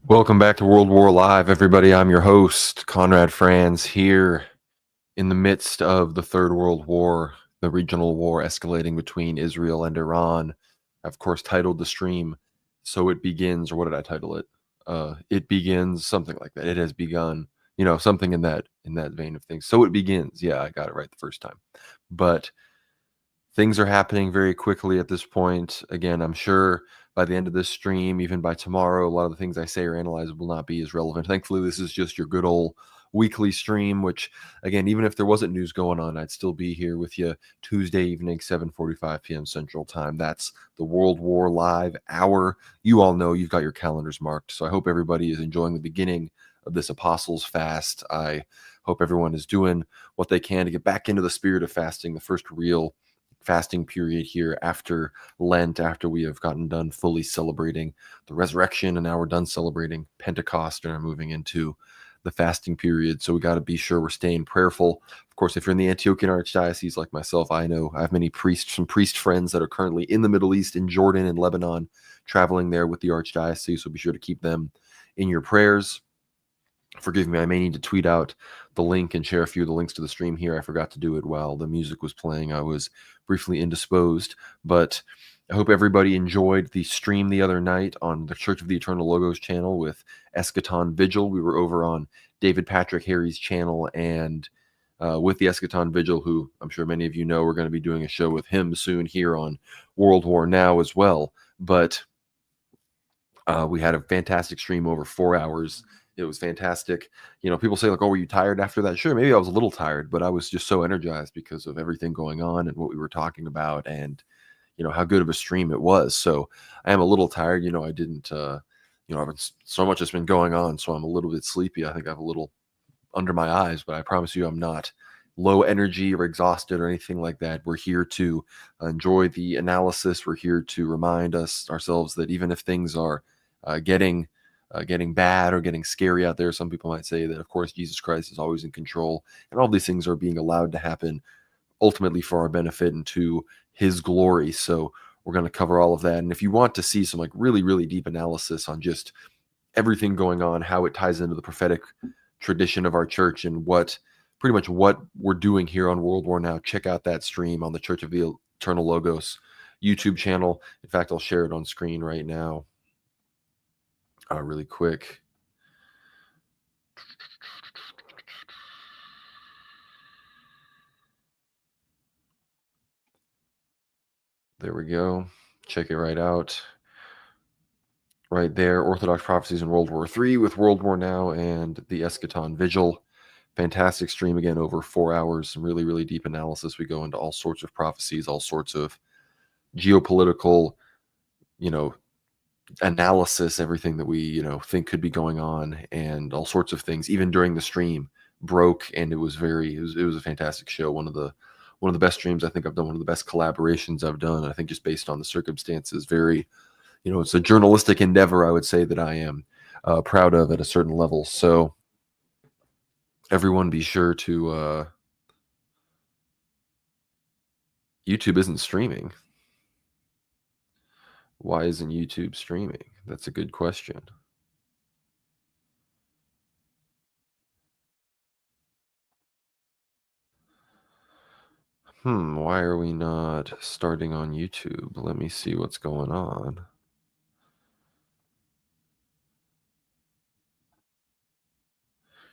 Welcome back to World War Live, everybody. I'm your host, Conrad Franz, here in the midst of the Third World War, the regional war escalating between Israel and Iran. I, of course, titled the stream, So It Begins, or what did I title it? It Begins, something like that. It has begun, something in that vein of things. So it begins. Yeah, I got it right the first time. But things are happening very quickly at this point. Again, I'm sure by the end of this stream, even by tomorrow, a lot of the things I say or analyze will not be as relevant. Thankfully, this is just your good old weekly stream, which, again, even if there wasn't news going on, I'd still be here with you Tuesday evening, 7:45 p.m. Central Time. That's the World War Live hour. You all know you've got your calendars marked, so I hope everybody is enjoying the beginning of this Apostles' Fast. I hope everyone is doing what they can to get back into the spirit of fasting, the first real fasting period here after Lent, after we have gotten done fully celebrating the resurrection, and now we're done celebrating Pentecost and are moving into the fasting period. So we got to be sure we're staying prayerful. Of course, if you're in the Antiochian Archdiocese like myself, I know I have many some priest friends that are currently in the Middle East, in Jordan and Lebanon, traveling there with the Archdiocese. So be sure to keep them in your prayers. Forgive me, I may need to tweet out the link and share a few of the links to the stream here. I forgot to do it while the music was playing. I was briefly indisposed, but I hope everybody enjoyed the stream the other night on the Church of the Eternal Logos channel with Eschaton Vigil. We were over on David Patrick Harry's channel, and with the Eschaton Vigil, who I'm sure many of you know, we're going to be doing a show with him soon here on World War Now as well. But we had a fantastic stream over 4 hours. It was fantastic. People say like, "Oh, were you tired after that?" Sure, maybe I was a little tired, but I was just so energized because of everything going on and what we were talking about, and how good of a stream it was. So I am a little tired. I didn't. So much has been going on, so I'm a little bit sleepy. I think I have a little under my eyes, but I promise you, I'm not low energy or exhausted or anything like that. We're here to enjoy the analysis. We're here to remind ourselves that even if things are getting bad or getting scary out there, some people might say that, of course, Jesus Christ is always in control, and all these things are being allowed to happen ultimately for our benefit and to His glory. So we're going to cover all of that. And if you want to see some like really, really deep analysis on just everything going on, how it ties into the prophetic tradition of our church, and pretty much what we're doing here on World War Now, check out that stream on the Church of the Eternal Logos YouTube channel. In fact, I'll share it on screen right now really quick. There we go. Check it right out. Right there, Orthodox Prophecies in World War III with World War Now and the Eschaton Vigil. Fantastic stream again, over 4 hours. Some really, really deep analysis. We go into all sorts of prophecies, all sorts of geopolitical, analysis, everything that we, think could be going on, and all sorts of things. Even during the stream, broke, and it was a fantastic show. One of the best streams I think I've done. One of the best collaborations I've done. I think just based on the circumstances, very, it's a journalistic endeavor, I would say, that I am proud of at a certain level. So everyone be sure to YouTube isn't streaming. Why isn't YouTube streaming? That's a good question. Why are we not starting on YouTube? Let me see what's going on.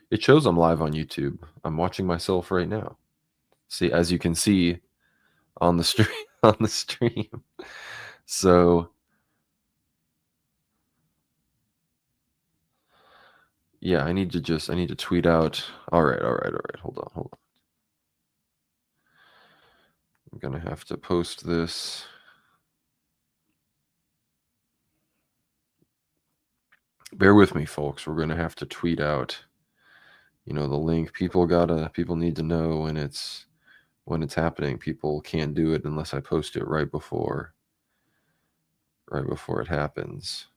It shows I'm live on YouTube. I'm watching myself right now. See, as you can see on the stream, So yeah, I need to tweet out. All right. Hold on. I'm gonna have to post this. Bear with me, folks. We're gonna have to tweet out, the link. People need to know when it's happening. People can't do it unless I post it right before it happens.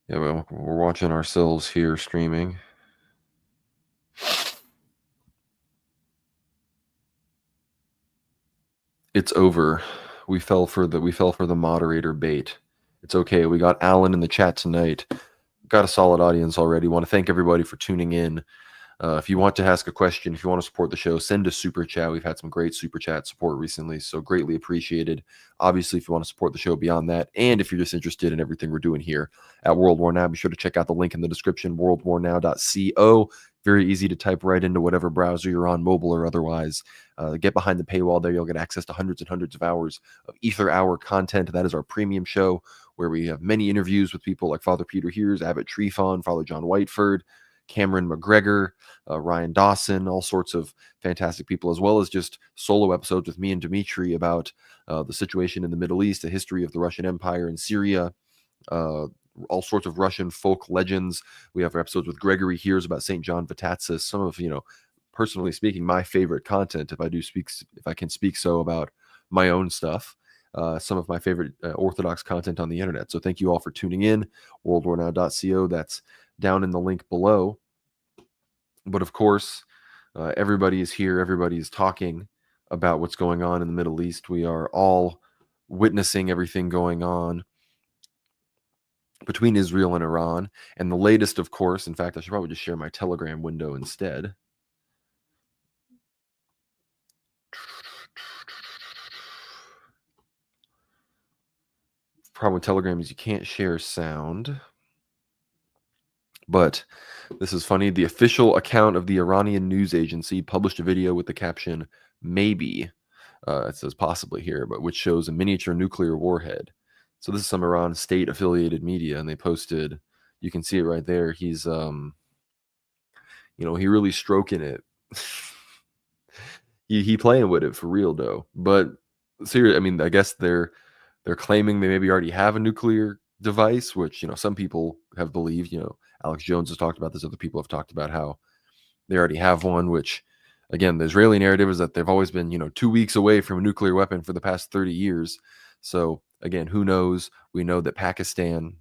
Yeah, well, we're watching ourselves here streaming. It's over. We fell for the moderator bait. It's okay. We got Alan in the chat tonight. Got a solid audience already. Want to thank everybody for tuning in. If you want to ask a question, if you want to support the show, send a super chat. We've had some great super chat support recently, so greatly appreciated. Obviously, if you want to support the show beyond that, and if you're just interested in everything we're doing here at World War Now, be sure to check out the link in the description, worldwarnow.co. Very easy to type right into whatever browser you're on, mobile or otherwise. Get behind the paywall there. You'll get access to hundreds and hundreds of hours of Ether Hour content. That is our premium show where we have many interviews with people like Father Peter Heers, Abbot Trefon, Father John Whiteford, Cameron McGregor, Ryan Dawson, all sorts of fantastic people, as well as just solo episodes with me and Dimitri about the situation in the Middle East, the history of the Russian Empire in Syria, all sorts of Russian folk legends. We have episodes with Gregory Hears about St. John Vitatsis, some of, personally speaking, my favorite content, if I can speak so about my own stuff. Some of my favorite Orthodox content on the internet. So thank you all for tuning in. worldwarnow.co. That's down in the link below. But of course, everybody is here. Everybody is talking about what's going on in the Middle East. We are all witnessing everything going on between Israel and Iran. And the latest, of course, in fact, I should probably just share my Telegram window instead. Problem with Telegram is you can't share sound. But this is funny. The official account of the Iranian news agency published a video with the caption, maybe, it says possibly here, but which shows a miniature nuclear warhead. So this is some Iran state-affiliated media, and they posted, you can see it right there. He's, he really stroking it. he playing with it for real, though. But seriously, I mean, I guess they're claiming they maybe already have a nuclear device, which, some people have believed. Alex Jones has talked about this. Other people have talked about how they already have one, which, again, the Israeli narrative is that they've always been, 2 weeks away from a nuclear weapon for the past 30 years. So, again, who knows? We know that Pakistan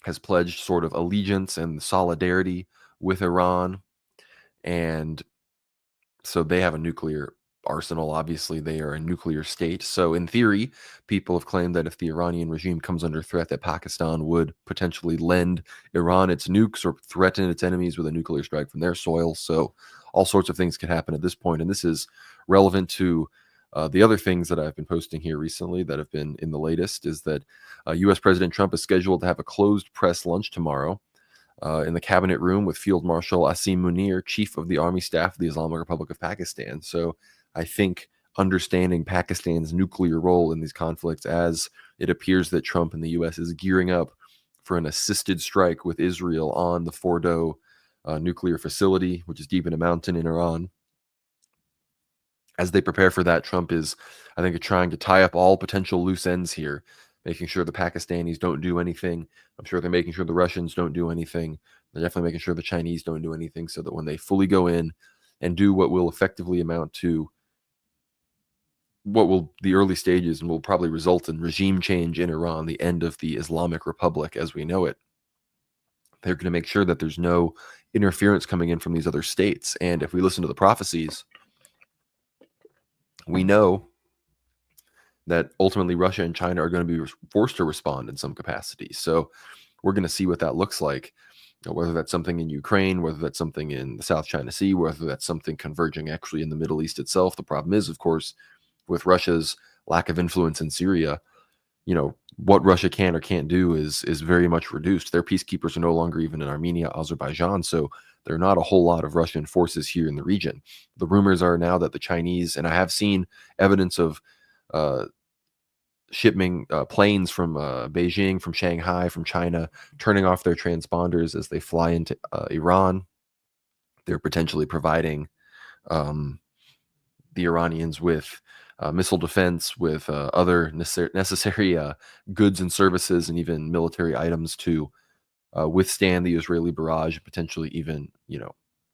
has pledged sort of allegiance and solidarity with Iran. And so they have a nuclear arsenal. Obviously, they are a nuclear state. So in theory, people have claimed that if the Iranian regime comes under threat, that Pakistan would potentially lend Iran its nukes or threaten its enemies with a nuclear strike from their soil. So all sorts of things could happen at this point. And this is relevant to the other things that I've been posting here recently that have been in the latest is that U.S. President Trump is scheduled to have a closed press lunch tomorrow in the cabinet room with Field Marshal Asim Munir, Chief of the Army Staff of the Islamic Republic of Pakistan. So I think understanding Pakistan's nuclear role in these conflicts, as it appears that Trump and the U.S. is gearing up for an assisted strike with Israel on the Fordo nuclear facility, which is deep in a mountain in Iran. As they prepare for that, Trump is, I think, trying to tie up all potential loose ends here, making sure the Pakistanis don't do anything. I'm sure they're making sure the Russians don't do anything. They're definitely making sure the Chinese don't do anything, so that when they fully go in and do what will effectively amount to what will the early stages and will probably result in regime change in Iran, the end of the Islamic Republic as we know it, they're going to make sure that there's no interference coming in from these other states. And if we listen to the prophecies, we know that ultimately Russia and China are going to be forced to respond in some capacity. So we're going to see what that looks like, whether that's something in Ukraine, whether that's something in the South China Sea, whether that's something converging actually in the Middle East itself. The problem is, of course, with Russia's lack of influence in Syria, what Russia can or can't do is very much reduced. Their peacekeepers are no longer even in Armenia, Azerbaijan, so there are not a whole lot of Russian forces here in the region. The rumors are now that the Chinese, and I have seen evidence of shipping planes from Beijing, from Shanghai, from China, turning off their transponders as they fly into Iran. They're potentially providing the Iranians with missile defense, with other necessary goods and services, and even military items to withstand the Israeli barrage, and potentially even,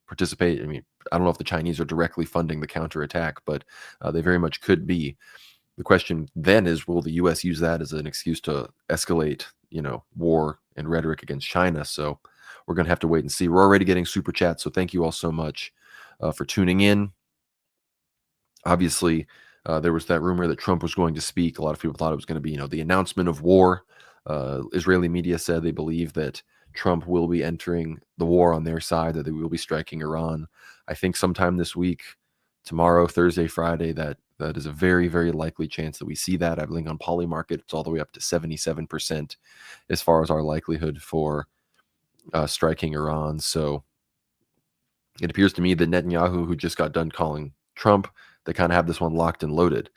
participate. I mean, I don't know if the Chinese are directly funding the counterattack, but they very much could be. The question then is, will the U.S. use that as an excuse to escalate, war and rhetoric against China? So we're going to have to wait and see. We're already getting super chats, so thank you all so much for tuning in. Obviously, There was that rumor that Trump was going to speak. A lot of people thought it was going to be, the announcement of war. Israeli media said they believe that Trump will be entering the war on their side, that they will be striking Iran. I think sometime this week, tomorrow, Thursday, Friday, that is a very, very likely chance that we see that. I believe on Polymarket, it's all the way up to 77% as far as our likelihood for striking Iran. So it appears to me that Netanyahu, who just got done calling Trump, they kind of have this one locked and loaded.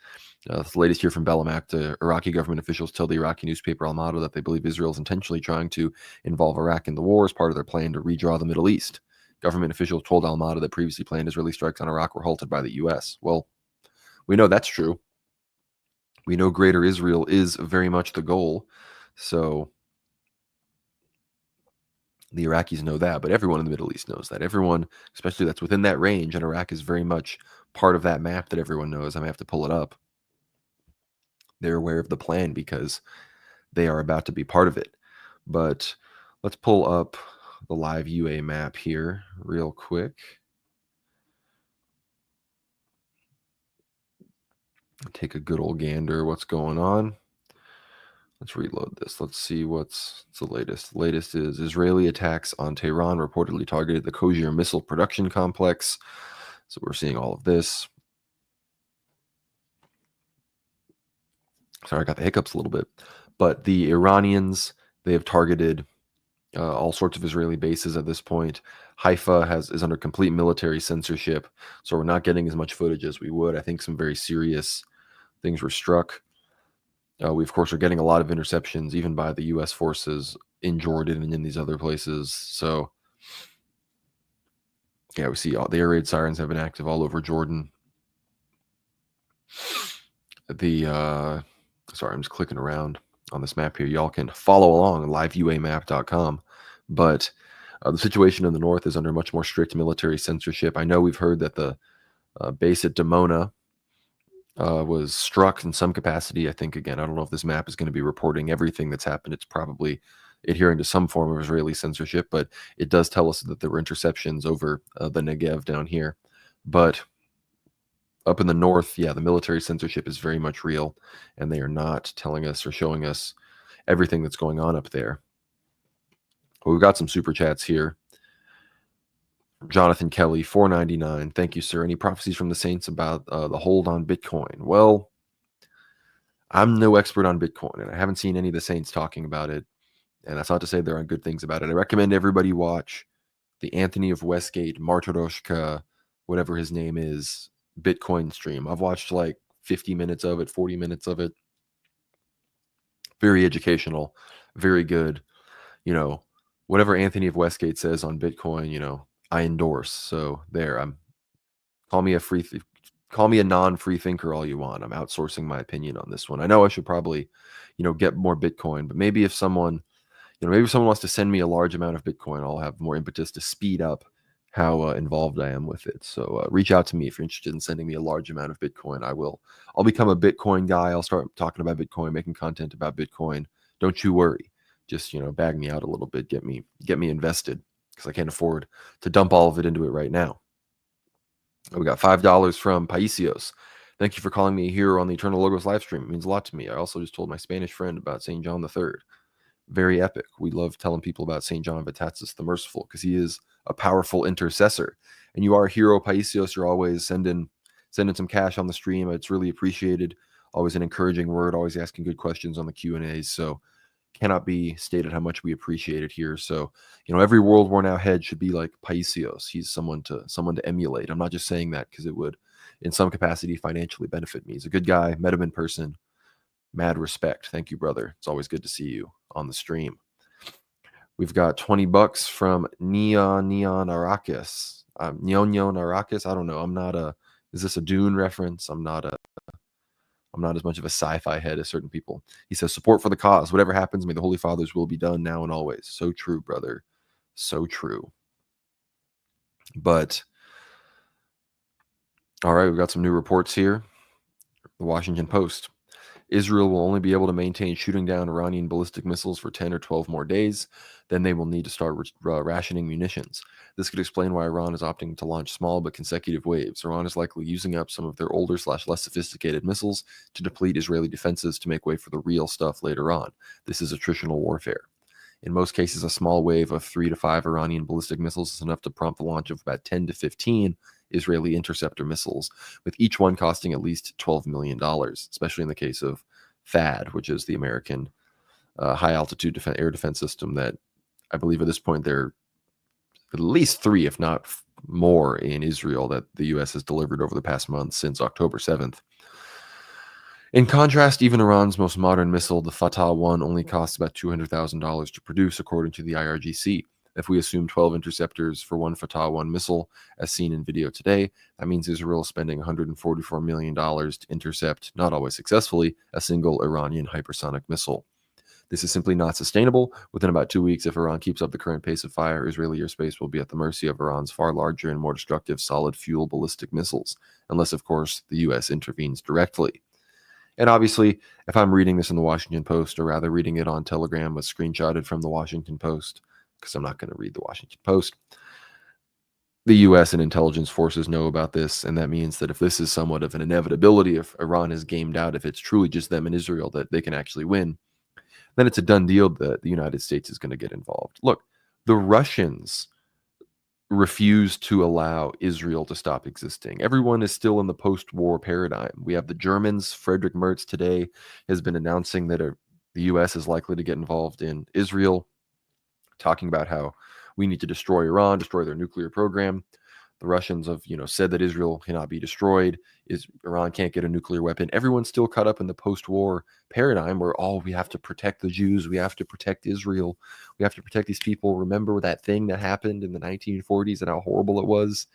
The latest here from Belamak, the Iraqi government officials tell the Iraqi newspaper Al-Mada that they believe Israel is intentionally trying to involve Iraq in the war as part of their plan to redraw the Middle East. Government officials told Al-Mada that previously planned Israeli strikes on Iraq were halted by the U.S. Well, we know that's true. We know Greater Israel is very much the goal. So the Iraqis know that, but everyone in the Middle East knows that. Everyone, especially that's within that range, and Iraq is very much part of that map that everyone knows. I may have to pull it up. They're aware of the plan because they are about to be part of it. But let's pull up the live UA map here real quick. Take a good old gander what's going on. Let's reload this. Let's see what's the latest. The latest is Israeli attacks on Tehran reportedly targeted the Kosher missile production complex. So we're seeing all of this. Sorry, I got the hiccups a little bit. But the Iranians, they have targeted all sorts of Israeli bases at this point. Haifa is under complete military censorship, so we're not getting as much footage as we would. I think some very serious things were struck. We, of course, are getting a lot of interceptions, even by the U.S. forces in Jordan and in these other places. So, yeah, we see the air raid sirens have been active all over Jordan. Sorry, I'm just clicking around on this map here. Y'all can follow along at liveuamap.com. But the situation in the north is under much more strict military censorship. I know we've heard that the base at Dimona was struck in some capacity. I think, again, I don't know if this map is going to be reporting everything that's happened. It's probably adhering to some form of Israeli censorship, but it does tell us that there were interceptions over the Negev down here. But up in the north, yeah, the military censorship is very much real, and they are not telling us or showing us everything that's going on up there. Well, we've got some super chats here. Jonathan Kelly, $4.99. Thank you, sir. Any prophecies from the saints about the hold on Bitcoin? Well, I'm no expert on Bitcoin, and I haven't seen any of the saints talking about it. And that's not to say there aren't good things about it. I recommend everybody watch the Anthony of Westgate, Martoroshka, whatever his name is, Bitcoin stream. I've watched like 50 minutes of it, 40 minutes of it. Very educational, very good. Whatever Anthony of Westgate says on Bitcoin, I endorse. So there, call me a non-free thinker all you want. I'm outsourcing my opinion on this one. I know I should probably, get more Bitcoin, but maybe if someone wants to send me a large amount of Bitcoin, I'll have more impetus to speed up how involved I am with it. So reach out to me if you're interested in sending me a large amount of Bitcoin. I'll become a Bitcoin guy. I'll start talking about Bitcoin, making content about Bitcoin. Don't you worry. Just, bag me out a little bit, get me invested, because I can't afford to dump all of it into it right now. We got $5 from Paisios. Thank you for calling me a hero on the Eternal Logos live stream. It means a lot to me. I also just told my Spanish friend about St. John III. Very epic. We love telling people about St. John Vatatzis the Merciful because he is a powerful intercessor. And you are a hero, Paisios. You're always sending some cash on the stream. It's really appreciated. Always an encouraging word. Always asking good questions on the Q&As. So cannot be stated how much we appreciate it here. So, every World War Now head should be like Paisios. He's someone to emulate. I'm not just saying that because it would, in some capacity, financially benefit me. He's a good guy. Met him in person. Mad respect. Thank you, brother. It's always good to see you on the stream. We've got $20 from Neon Arrakis. Neon Arrakis. I don't know. Is this a Dune reference? I'm not as much of a sci-fi head as certain people. He says, support for the cause. Whatever happens, may the Holy Father's will be done now and always. So true, brother. So true. But, all right, we've got some new reports here. The Washington Post. Israel will only be able to maintain shooting down Iranian ballistic missiles for 10 or 12 more days. Then they will need to start rationing munitions. This could explain why Iran is opting to launch small but consecutive waves. Iran is likely using up some of their older / less sophisticated missiles to deplete Israeli defenses to make way for the real stuff later on. This is attritional warfare. In most cases, a small wave of 3 to 5 Iranian ballistic missiles is enough to prompt the launch of about 10 to 15 Israeli interceptor missiles, with each one costing at least $12 million, especially in the case of THAAD, which is the American high-altitude air defense system that I believe at this point there are at least 3, if not more, in Israel that the U.S. has delivered over the past month since October 7th. In contrast, even Iran's most modern missile, the Fatah-1, only costs about $200,000 to produce, according to the IRGC. If we assume 12 interceptors for one Fatah-1 missile, as seen in video today, that means Israel is spending $144 million to intercept, not always successfully, a single Iranian hypersonic missile. This is simply not sustainable. Within about 2 weeks, if Iran keeps up the current pace of fire, Israeli airspace will be at the mercy of Iran's far larger and more destructive solid-fuel ballistic missiles, unless, of course, the U.S. intervenes directly. And obviously, if I'm reading this in the Washington Post, or rather reading it on Telegram, was screenshotted from the Washington Post, because I'm not going to read the Washington Post, the U.S. and intelligence forces know about this, and that means that if this is somewhat of an inevitability, if Iran is gamed out, if it's truly just them and Israel that they can actually win, then it's a done deal that the United States is going to get involved. Look, the Russians refuse to allow Israel to stop existing. Everyone is still in the post-war paradigm. We have the Germans. Friedrich Merz today has been announcing that the U.S. is likely to get involved in Israel, talking about how we need to destroy Iran, destroy their nuclear program. The Russians have, said that Israel cannot be destroyed. Iran can't get a nuclear weapon. Everyone's still caught up in the post-war paradigm where, we have to protect the Jews. We have to protect Israel. We have to protect these people. Remember that thing that happened in the 1940s and how horrible it was,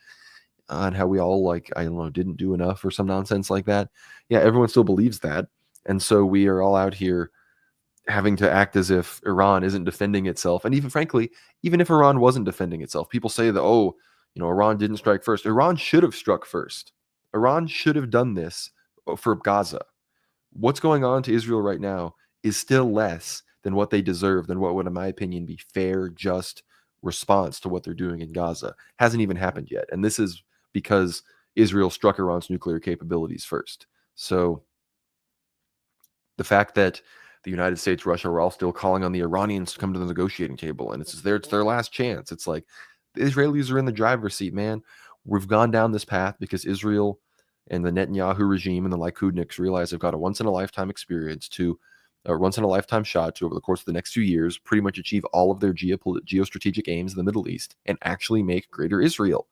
and how we all, didn't do enough or some nonsense like that. Yeah, everyone still believes that. And so we are all out here having to act as if Iran isn't defending itself. And even frankly, even if Iran wasn't defending itself, people say that, Iran didn't strike first. Iran should have struck first. Iran should have done this for Gaza. What's going on to Israel right now is still less than what they deserve, than what would, in my opinion, be fair, just response to what they're doing in Gaza. Hasn't even happened yet. And this is because Israel struck Iran's nuclear capabilities first. So the fact that the United States, Russia were all still calling on the Iranians to come to the negotiating table, and it's their last chance. It's like the Israelis are in the driver's seat, man. We've gone down this path because Israel and the Netanyahu regime and the Likudniks realize they've got a once-in-a-lifetime experience once-in-a-lifetime shot to, over the course of the next few years, pretty much achieve all of their geostrategic aims in the Middle East and actually make greater Israel.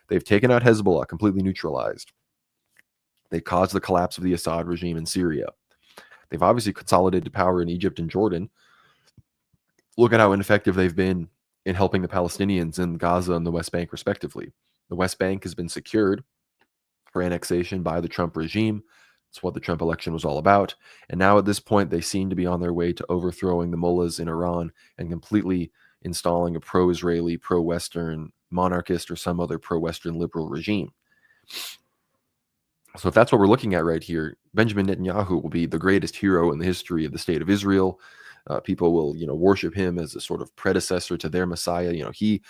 They've taken out Hezbollah, completely neutralized. They caused the collapse of the Assad regime in Syria. They've obviously consolidated power in Egypt and Jordan. Look at how ineffective they've been in helping the Palestinians in Gaza and the West Bank, respectively. The West Bank has been secured for annexation by the Trump regime. It's what the Trump election was all about. And now at this point, they seem to be on their way to overthrowing the mullahs in Iran and completely installing a pro-Israeli, pro-Western monarchist or some other pro-Western liberal regime. So if that's what we're looking at right here, Benjamin Netanyahu will be the greatest hero in the history of the state of Israel. People will, worship him as a sort of predecessor to their Messiah. He,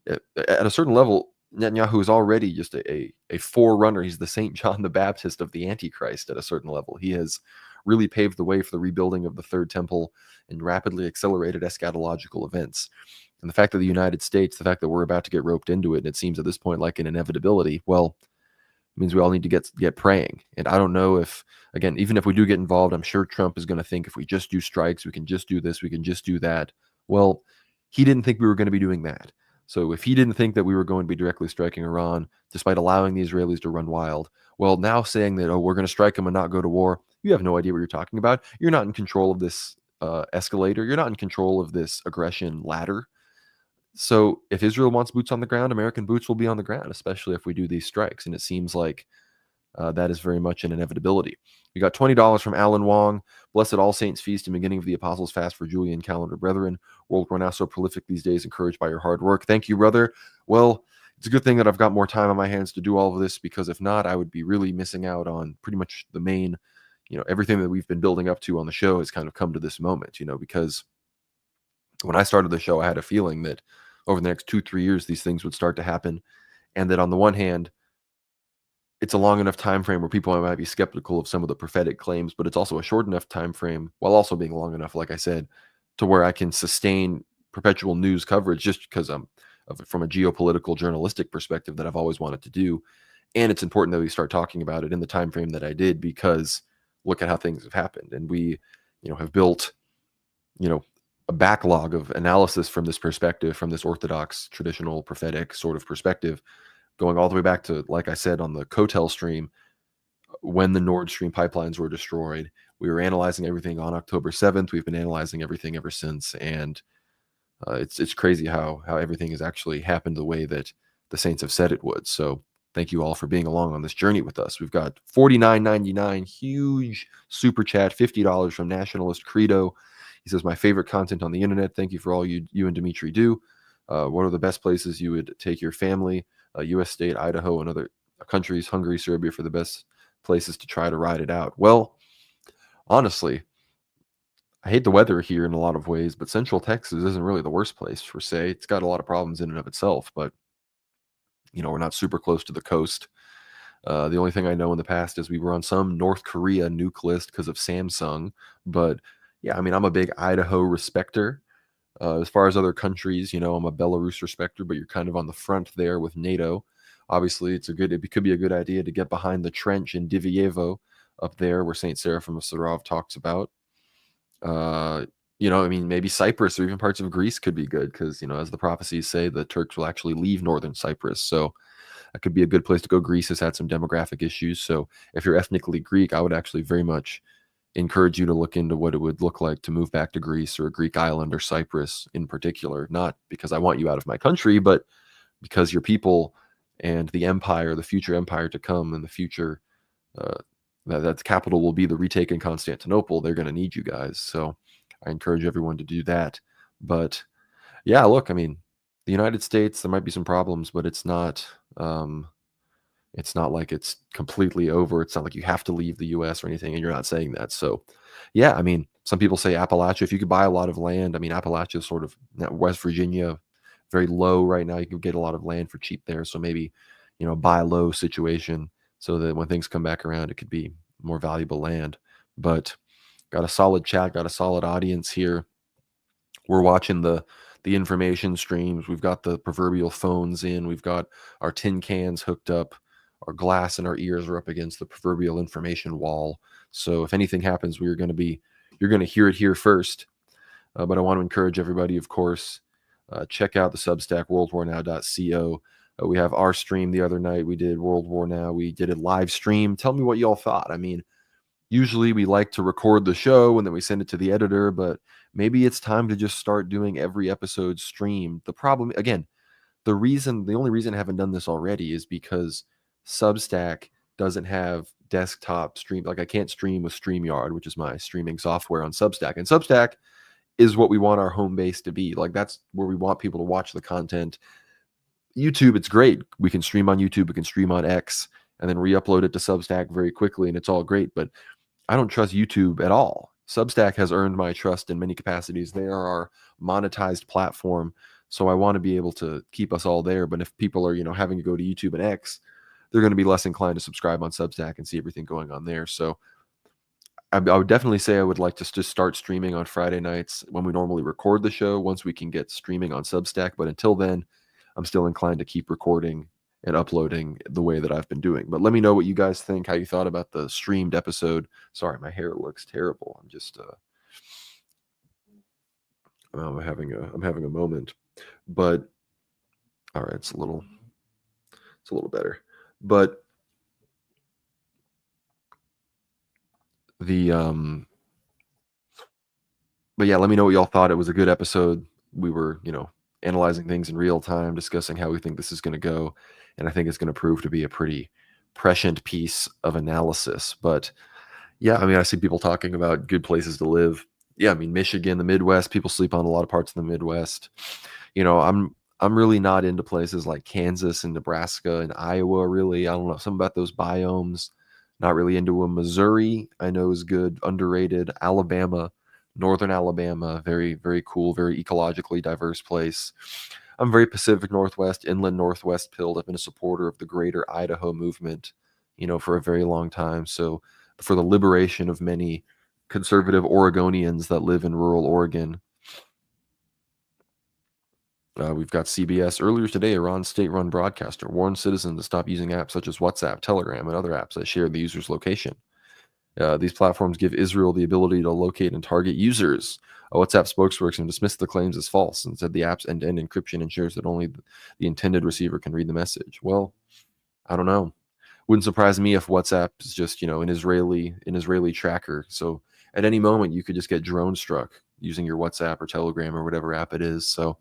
at a certain level, Netanyahu is already just a forerunner. He's the St. John the Baptist of the Antichrist at a certain level. He has really paved the way for the rebuilding of the Third Temple and rapidly accelerated eschatological events. And the fact that the United States, the fact that we're about to get roped into it, and it seems at this point like an inevitability, well, means we all need to get praying. And I don't know if, again, even if we do get involved, I'm sure Trump is going to think if we just do strikes, we can just do this, we can just do that. Well, he didn't think we were going to be doing that. So if he didn't think that we were going to be directly striking Iran, despite allowing the Israelis to run wild, well, now saying that, we're going to strike them and not go to war, you have no idea what you're talking about. You're not in control of this escalator. You're not in control of this aggression ladder. So if Israel wants boots on the ground, American boots will be on the ground, especially if we do these strikes. And it seems like that is very much an inevitability. We got $20 from Alan Wong. Blessed All Saints Feast and beginning of the Apostles' Fast for Julian calendar brethren. World, we're now so prolific these days, encouraged by your hard work. Thank you, brother. Well, it's a good thing that I've got more time on my hands to do all of this, because if not, I would be really missing out on pretty much the main, everything that we've been building up to on the show has kind of come to this moment, because when I started the show, I had a feeling that over the next 2-3 years, these things would start to happen. And that on the one hand, it's a long enough time frame where people might be skeptical of some of the prophetic claims, but it's also a short enough time frame, while also being long enough, like I said, to where I can sustain perpetual news coverage just because from a geopolitical journalistic perspective that I've always wanted to do. And it's important that we start talking about it in the time frame that I did, because look at how things have happened. And we, have built, a backlog of analysis from this perspective, from this Orthodox, traditional, prophetic sort of perspective, going all the way back to, like I said, on the Kotel stream, when the Nord Stream pipelines were destroyed. We were analyzing everything on October 7th. We've been analyzing everything ever since. And it's crazy how everything has actually happened the way that the saints have said it would. So thank you all for being along on this journey with us. We've got $49.99, huge super chat, $50 from Nationalist Credo. He says, my favorite content on the internet. Thank you for all you and Dimitri do. What are the best places you would take your family? U.S. state, Idaho, and other countries, Hungary, Serbia, for the best places to try to ride it out. Well, honestly, I hate the weather here in a lot of ways, but Central Texas isn't really the worst place per se. It's got a lot of problems in and of itself, but we're not super close to the coast. The only thing I know in the past is we were on some North Korea nuke list because of Samsung. But yeah, I'm a big Idaho respecter. As far as other countries, I'm a Belarus respecter, but you're kind of on the front there with NATO. Obviously, it could be a good idea to get behind the trench in Divyevo up there where St. Seraphim of Sarov talks about. Maybe Cyprus or even parts of Greece could be good because, as the prophecies say, the Turks will actually leave northern Cyprus. So that could be a good place to go. Greece has had some demographic issues. So if you're ethnically Greek, I would actually very much encourage you to look into what it would look like to move back to Greece or a Greek island or Cyprus in particular. Not because I want you out of my country, but because your people and the empire, the future empire to come, and the future that capital will be the retaken Constantinople. They're going to need you guys. So I encourage everyone to do that. But yeah, look, the United States, there might be some problems, but it's not like it's completely over. It's not like you have to leave the US or anything, and you're not saying that. So yeah, some people say Appalachia, if you could buy a lot of land, Appalachia is sort of West Virginia, very low right now. You can get a lot of land for cheap there. So maybe, buy low situation so that when things come back around, it could be more valuable land. But got a solid chat, got a solid audience here. We're watching the information streams. We've got the proverbial phones in. We've got our tin cans hooked up. Our glass and our ears are up against the proverbial information wall. So if anything happens, you're going to hear it here first. But I want to encourage everybody, of course, check out the Substack, worldwarnow.co. We have our stream the other night. We did World War Now. We did a live stream. Tell me what y'all thought. Usually we like to record the show and then we send it to the editor, but maybe it's time to just start doing every episode streamed. The problem, again, the only reason I haven't done this already is because Substack doesn't have desktop stream. Like I can't stream with StreamYard, which is my streaming software on Substack. And Substack is what we want our home base to be. Like that's where we want people to watch the content. YouTube, it's great. We can stream on YouTube, we can stream on X, and then re-upload it to Substack very quickly, and it's all great. But I don't trust YouTube at all. Substack has earned my trust in many capacities. They are our monetized platform, so I want to be able to keep us all there. But if people are, having to go to YouTube and X, they're going to be less inclined to subscribe on Substack and see everything going on there. So I would definitely say I would like to just start streaming on Friday nights when we normally record the show, once we can get streaming on Substack. But until then, I'm still inclined to keep recording and uploading the way that I've been doing. But let me know what you guys think, how you thought about the streamed episode. Sorry, my hair looks terrible. I'm just I'm having a moment. But all right, it's a little better. But but yeah, let me know what y'all thought. It was a good episode. We were, analyzing things in real time, discussing how we think this is going to go. And I think it's going to prove to be a pretty prescient piece of analysis. But yeah, I see people talking about good places to live. Yeah, Michigan, the Midwest, people sleep on a lot of parts of the Midwest. I'm really not into places like Kansas and Nebraska and Iowa, really. I don't know, something about those biomes Not really into them. Missouri, I know is good, underrated. Alabama, Northern Alabama, very, very cool, very ecologically diverse place. I'm very Pacific Northwest, Inland Northwest pilled. I've been a supporter of the Greater Idaho movement, for a very long time. So for the liberation of many conservative Oregonians that live in rural Oregon. We've got CBS. Earlier today, Iran's state-run broadcaster warned citizens to stop using apps such as WhatsApp, Telegram, and other apps that share the user's location. These platforms give Israel the ability to locate and target users. A WhatsApp spokesperson dismissed the claims as false and said the app's end-to-end encryption ensures that only the intended receiver can read the message. Well, I don't know. Wouldn't surprise me if WhatsApp is just, an Israeli tracker. So at any moment, you could just get drone struck using your WhatsApp or Telegram or whatever app it is. So,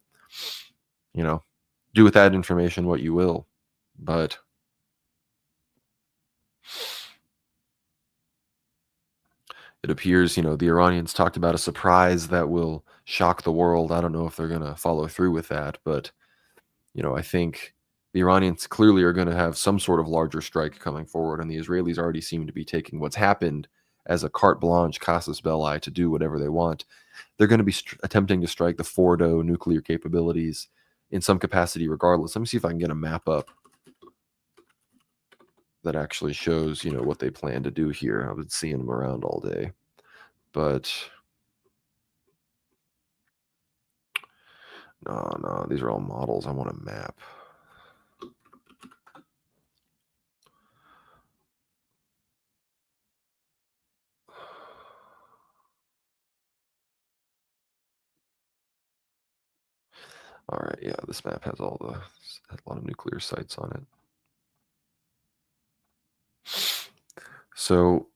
do with that information what you will. But it appears, the Iranians talked about a surprise that will shock the world. I don't know if they're going to follow through with that, but, I think the Iranians clearly are going to have some sort of larger strike coming forward, and the Israelis already seem to be taking what's happened as a carte blanche casus belli to do whatever they want. They're going to be attempting to strike the Fordo nuclear capabilities in some capacity regardless. Let me see if I can get a map up that actually shows, what they plan to do here. I've been seeing them around all day. But no, these are all models. I want a map. All right, yeah, this map has a lot of nuclear sites on it. So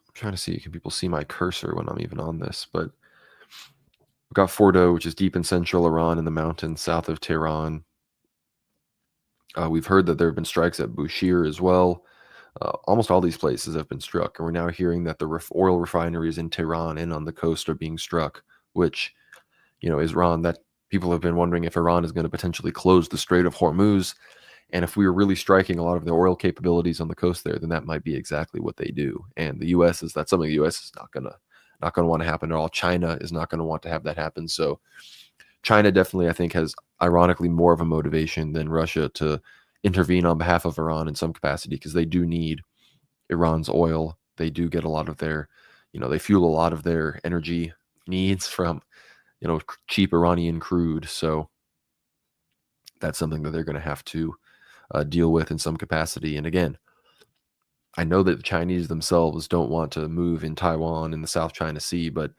I'm trying to see, can people see my cursor when I'm even on this? But we've got Fordo, which is deep in central Iran in the mountains south of Tehran. We've heard that there have been strikes at Bushehr as well. Almost all these places have been struck, and we're now hearing that the oil refineries in Tehran and on the coast are being struck, which, is Iran. That people have been wondering if Iran is going to potentially close the Strait of Hormuz. And if we were really striking a lot of the oil capabilities on the coast there, then that might be exactly what they do. And the U.S. that's something the U.S. is not gonna want to happen at all. China is not going to want to have that happen. So China definitely, I think, has ironically more of a motivation than Russia to intervene on behalf of Iran in some capacity, because they do need Iran's oil. They do get a lot of their, they fuel a lot of their energy needs from, cheap Iranian crude. So that's something that they're going to have to deal with in some capacity. And again, I know that the Chinese themselves don't want to move in Taiwan in the South China Sea, but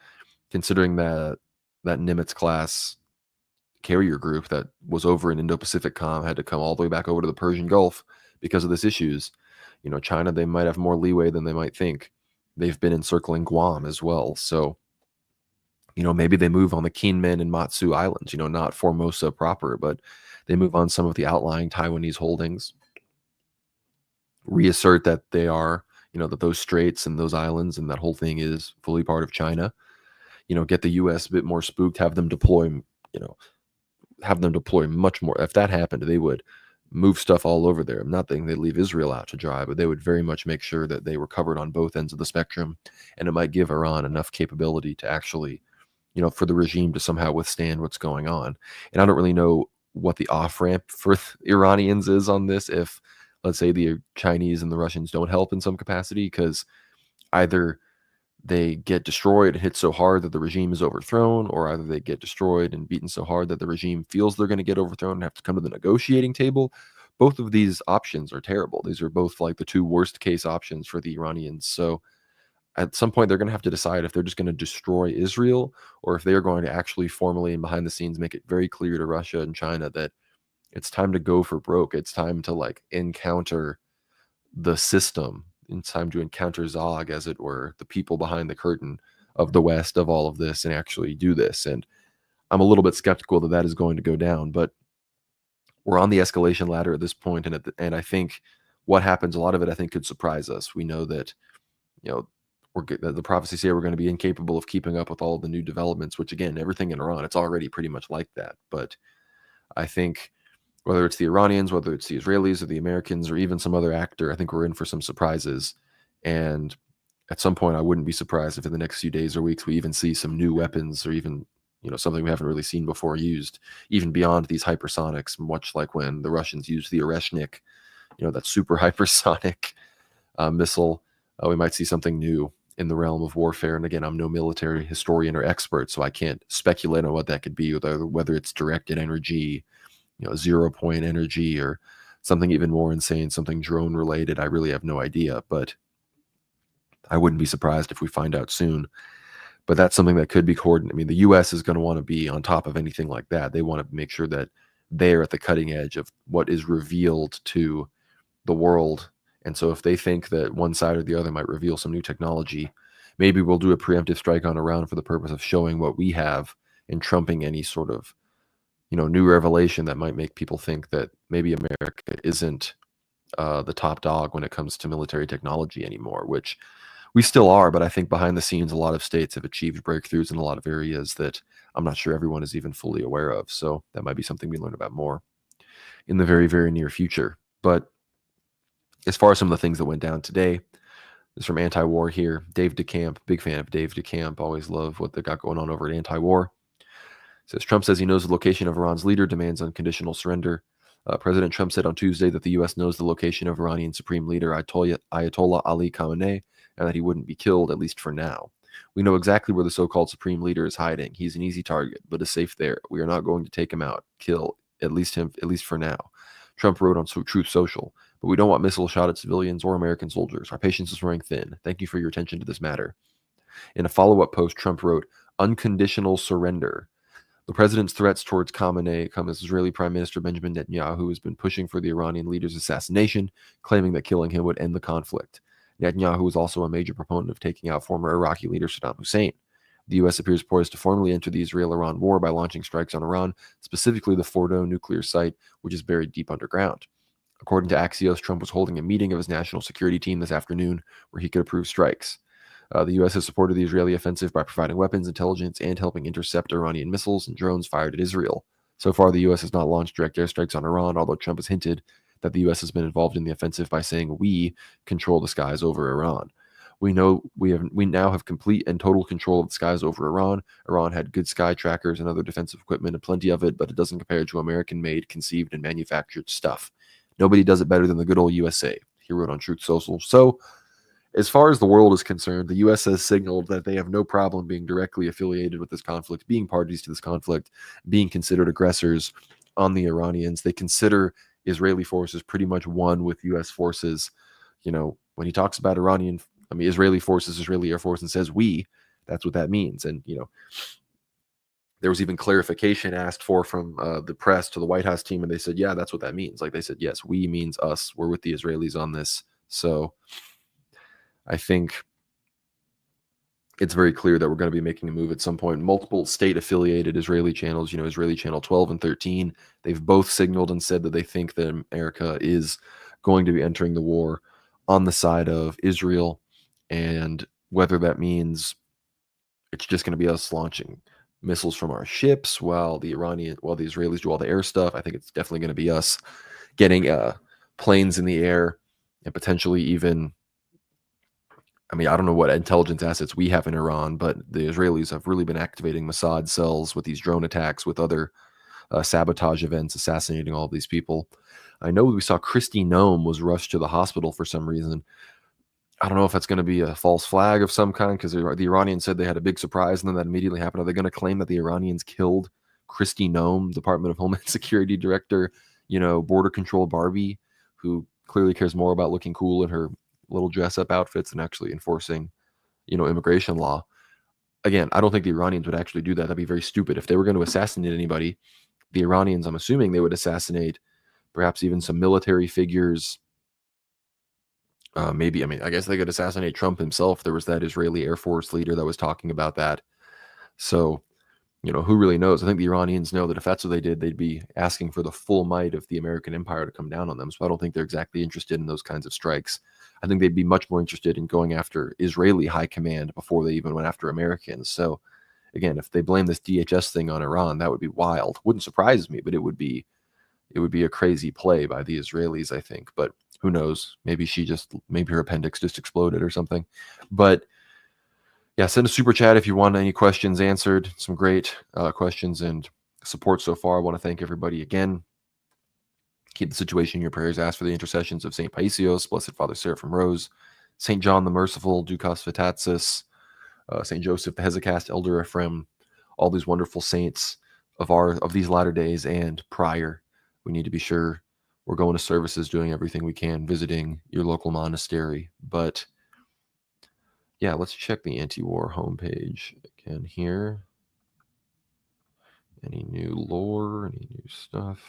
considering that Nimitz class carrier group that was over in Indo-Pacific had to come all the way back over to the Persian Gulf because of this issues, China, they might have more leeway than they might think. They've been encircling Guam as well. So, maybe they move on the Kinmen and Matsu Islands, not Formosa proper, but they move on some of the outlying Taiwanese holdings, reassert that they are, that those straits and those islands and that whole thing is fully part of China, get the US a bit more spooked, have them deploy much more. If that happened, they would move stuff all over there. I'm not thinking they'd leave Israel out to dry, but they would very much make sure that they were covered on both ends of the spectrum. And it might give Iran enough capability to actually, for the regime to somehow withstand what's going on. And I don't really know what the off-ramp for Iranians is on this, if, let's say, the Chinese and the Russians don't help in some capacity, because either they get destroyed and hit so hard that the regime is overthrown, or either they get destroyed and beaten so hard that the regime feels they're going to get overthrown and have to come to the negotiating table. Both of these options are terrible. These are both like the two worst case options for the Iranians. So at some point, they're going to have to decide if they're just going to destroy Israel, or if they are going to actually formally and behind the scenes make it very clear to Russia and China that it's time to go for broke. It's time to encounter the system. It's time to encounter Zog, as it were, the people behind the curtain of the West of all of this, and actually do this. And I'm a little bit skeptical that that is going to go down, but we're on the escalation ladder at this point, and I think what happens, a lot of it, I think, could surprise us. We know that, the prophecies say we're going to be incapable of keeping up with all the new developments, which, again, everything in Iran, it's already pretty much like that. But I think whether it's the Iranians, whether it's the Israelis or the Americans, or even some other actor, I think we're in for some surprises. And at some point, I wouldn't be surprised if in the next few days or weeks we even see some new weapons, or even something we haven't really seen before used, even beyond these hypersonics, much like when the Russians used the Oreshnik, that super hypersonic missile. We might see something new in the realm of warfare. And again, I'm no military historian or expert, so I can't speculate on what that could be, whether it's directed energy, 0-point energy, or something even more insane, something drone related. I really have no idea, but I wouldn't be surprised if we find out soon. But that's something that could be coordinated. I mean, the U.S. is going to want to be on top of anything like that. They want to make sure that they're at the cutting edge of what is revealed to the world. And so if they think that one side or the other might reveal some new technology, maybe we'll do a preemptive strike on Iran for the purpose of showing what we have and trumping any sort of new revelation that might make people think that maybe America isn't the top dog when it comes to military technology anymore, which we still are. But I think behind the scenes, a lot of states have achieved breakthroughs in a lot of areas that I'm not sure everyone is even fully aware of. So that might be something we learn about more in the very, very near future. But as far as some of the things that went down today, this is from Anti-War here. Dave DeCamp, big fan of Dave DeCamp. Always love what they got going on over at Anti-War. Says Trump says he knows the location of Iran's leader, demands unconditional surrender. President Trump said on Tuesday that the U.S. knows the location of Iranian Supreme Leader Ayatollah Ali Khamenei, and that he wouldn't be killed, at least for now. We know exactly where the so-called Supreme Leader is hiding. He's an easy target, but is safe there. We are not going to take him out, kill at least for now. Trump wrote on Truth Social, but we don't want missiles shot at civilians or American soldiers. Our patience is wearing thin. Thank you for your attention to this matter. In a follow-up post, Trump wrote, unconditional surrender. The president's threats towards Khamenei come as Israeli Prime Minister Benjamin Netanyahu has been pushing for the Iranian leader's assassination, claiming that killing him would end the conflict. Netanyahu is also a major proponent of taking out former Iraqi leader Saddam Hussein. The U.S. appears poised to formally enter the Israel-Iran war by launching strikes on Iran, specifically the Fordo nuclear site, which is buried deep underground. According to Axios, Trump was holding a meeting of his national security team this afternoon where he could approve strikes. The U.S. has supported the Israeli offensive by providing weapons, intelligence, and helping intercept Iranian missiles and drones fired at Israel. So far, the U.S. has not launched direct airstrikes on Iran, although Trump has hinted that the U.S. has been involved in the offensive by saying we control the skies over Iran. We now have complete and total control of the skies over Iran. Iran had good sky trackers and other defensive equipment and plenty of it, but it doesn't compare to American-made, conceived, and manufactured stuff. Nobody does it better than the good old USA, he wrote on Truth Social. So, as far as the world is concerned, the U.S. has signaled that they have no problem being directly affiliated with this conflict, being parties to this conflict, being considered aggressors on the Iranians. They consider Israeli forces pretty much one with U.S. forces. When he talks about Israeli forces, Israeli Air Force, and says we, that's what that means. And, there was even clarification asked for from the press to the White House team, and they said, yeah, that's what that means. Like they said, yes, we means us. We're with the Israelis on this. So I think it's very clear that we're going to be making a move at some point. Multiple state-affiliated Israeli channels, Israeli Channel 12 and 13, they've both signaled and said that they think that America is going to be entering the war on the side of Israel. And whether that means it's just going to be us launching missiles from our ships while the Israelis do all the air stuff, I think it's definitely going to be us getting planes in the air and potentially even, I don't know what intelligence assets we have in Iran, but the Israelis have really been activating Mossad cells with these drone attacks, with other sabotage events, assassinating all of these people. I know we saw Kristi Noem was rushed to the hospital for some reason. I don't know if that's going to be a false flag of some kind, because the Iranians said they had a big surprise and then that immediately happened. Are they going to claim that the Iranians killed Kristi Noem, Department of Homeland Security Director, border control Barbie, who clearly cares more about looking cool in her little dress-up outfits and actually enforcing, immigration law? Again, I don't think the Iranians would actually do that. That'd be very stupid. If they were going to assassinate anybody, the Iranians, I'm assuming they would assassinate perhaps even some military figures. Maybe, I guess they could assassinate Trump himself. There was that Israeli Air Force leader that was talking about that. So, who really knows? I think the Iranians know that if that's what they did, they'd be asking for the full might of the American empire to come down on them. So I don't think they're exactly interested in those kinds of strikes. I think they'd be much more interested in going after Israeli high command before they even went after Americans. So again, if they blame this DHS thing on Iran, that would be wild. Wouldn't surprise me, but it would be it would be a crazy play by the Israelis, I think. But who knows? Maybe her appendix just exploded or something. But yeah, send a super chat if you want any questions answered. Some great questions and support so far. I want to thank everybody again. Keep the situation in your prayers. Ask for the intercessions of St. Paisios, Blessed Father Seraphim Rose, St. John the Merciful, Ducas Vitatsis, St. Joseph the Hesychast, Elder Ephraim, all these wonderful saints of these latter days and prior. We need to be sure we're going to services, doing everything we can, visiting your local monastery. But yeah, let's check the anti-war homepage again here. Any new lore, any new stuff?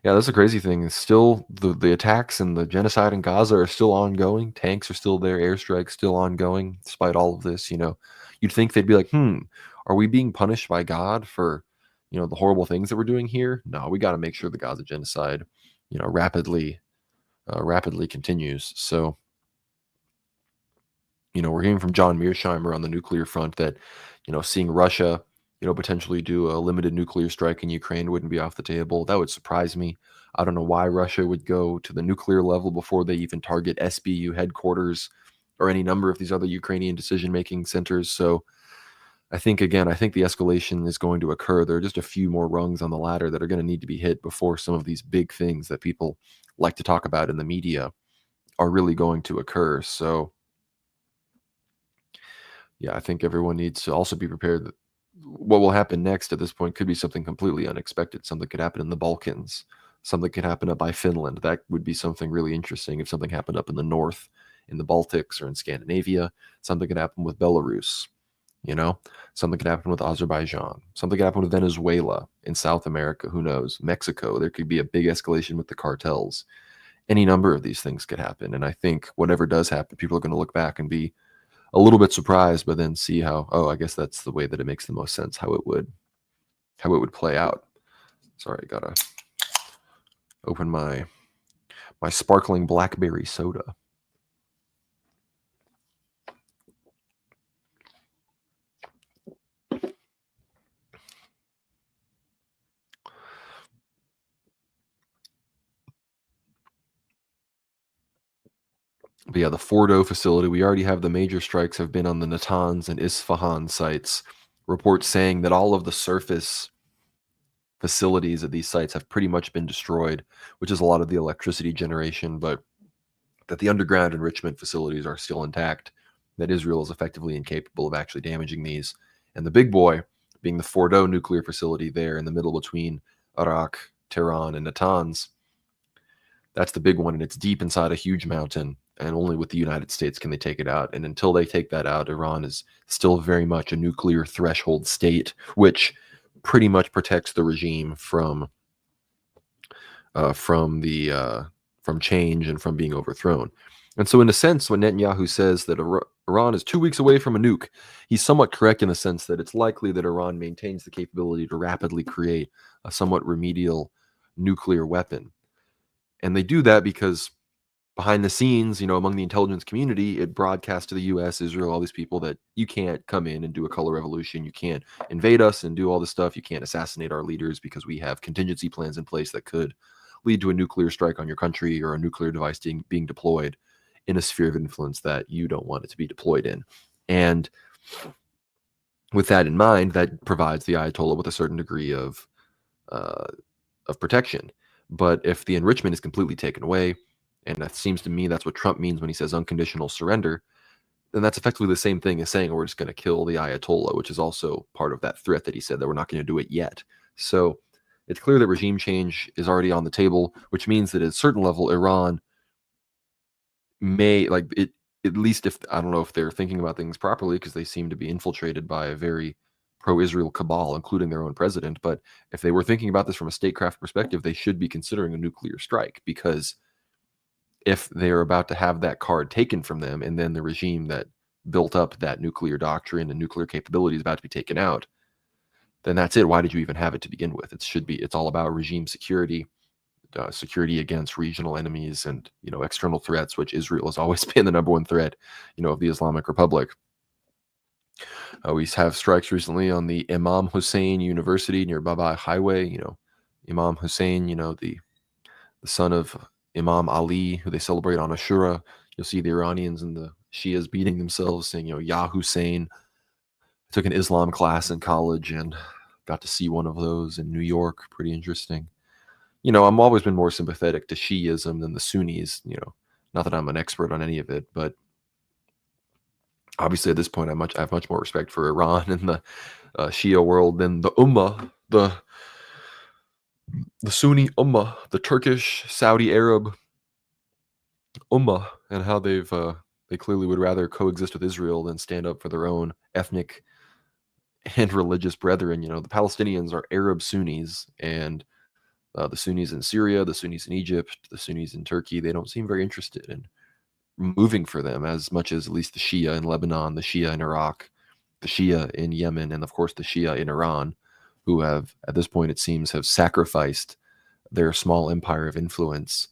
Yeah, that's a crazy thing. Still, the attacks and the genocide in Gaza are still ongoing. Tanks are still there. Airstrikes still ongoing, despite all of this. You'd think they'd be like, are we being punished by God for, the horrible things that we're doing here? No, we got to make sure the Gaza genocide, rapidly continues. So, we're hearing from John Mearsheimer on the nuclear front that, seeing Russia, potentially do a limited nuclear strike in Ukraine wouldn't be off the table. That would surprise me. I don't know why Russia would go to the nuclear level before they even target SBU headquarters or any number of these other Ukrainian decision-making centers. So I think the escalation is going to occur. There are just a few more rungs on the ladder that are going to need to be hit before some of these big things that people like to talk about in the media are really going to occur. So yeah, I think everyone needs to also be prepared that what will happen next at this point could be something completely unexpected. Something could happen in the Balkans. Something could happen up by Finland. That would be something really interesting if something happened up in the north, in the Baltics or in Scandinavia. Something could happen with Belarus. Something could happen with Azerbaijan. Something could happen with Venezuela in South America. Who knows? Mexico. There could be a big escalation with the cartels. Any number of these things could happen. And I think whatever does happen, people are going to look back and be a little bit surprised, but then see how, I guess that's the way that it makes the most sense, how it would play out. Sorry, I gotta open my sparkling blackberry soda. But yeah, the Fordo facility, we already have the major strikes have been on the Natanz and Isfahan sites. Reports saying that all of the surface facilities at these sites have pretty much been destroyed, which is a lot of the electricity generation, but that the underground enrichment facilities are still intact, that Israel is effectively incapable of actually damaging these. And the big boy being the Fordo nuclear facility there in the middle between Arak, Tehran, and Natanz. That's the big one, and it's deep inside a huge mountain, and only with the United States can they take it out. And until they take that out, Iran is still very much a nuclear threshold state, which pretty much protects the regime from change and from being overthrown. And so in a sense, when Netanyahu says that Iran is 2 weeks away from a nuke, he's somewhat correct in the sense that it's likely that Iran maintains the capability to rapidly create a somewhat remedial nuclear weapon. And they do that because behind the scenes, among the intelligence community, it broadcasts to the US, Israel, all these people that you can't come in and do a color revolution. You can't invade us and do all this stuff. You can't assassinate our leaders because we have contingency plans in place that could lead to a nuclear strike on your country or a nuclear device being deployed in a sphere of influence that you don't want it to be deployed in. And with that in mind, that provides the Ayatollah with a certain degree of protection. But if the enrichment is completely taken away, and that seems to me that's what Trump means when he says unconditional surrender, then that's effectively the same thing as saying we're just going to kill the Ayatollah, which is also part of that threat that he said that we're not going to do it yet. So it's clear that regime change is already on the table, which means that at a certain level, Iran may, at least if, I don't know if they're thinking about things properly, because they seem to be infiltrated by a very pro-Israel cabal, including their own president. But if they were thinking about this from a statecraft perspective, they should be considering a nuclear strike, because if they're about to have that card taken from them, and then the regime that built up that nuclear doctrine and nuclear capability is about to be taken out, then that's it. Why did you even have it to begin with? It's all about regime security, security against regional enemies and, external threats, which Israel has always been the number one threat, of the Islamic Republic. We have strikes recently on the Imam Hussein University near Baba Highway, Imam Hussein, the son of Imam Ali, who they celebrate on Ashura. You'll see the Iranians and the Shias beating themselves, saying, Ya Hussein. I took an Islam class in college and got to see one of those in New York. Pretty interesting. I've always been more sympathetic to Shiism than the Sunnis. Not that I'm an expert on any of it, but obviously at this point, I have much more respect for Iran and the Shia world than the Ummah, the Sunni Ummah, the Turkish, Saudi Arab Ummah, and how they clearly would rather coexist with Israel than stand up for their own ethnic and religious brethren. The Palestinians are Arab Sunnis, and the Sunnis in Syria, the Sunnis in Egypt, the Sunnis in Turkey, they don't seem very interested in moving for them as much as at least the Shia in Lebanon, the Shia in Iraq, the Shia in Yemen, and of course the Shia in Iran, who have, at this point, it seems, have sacrificed their small empire of influence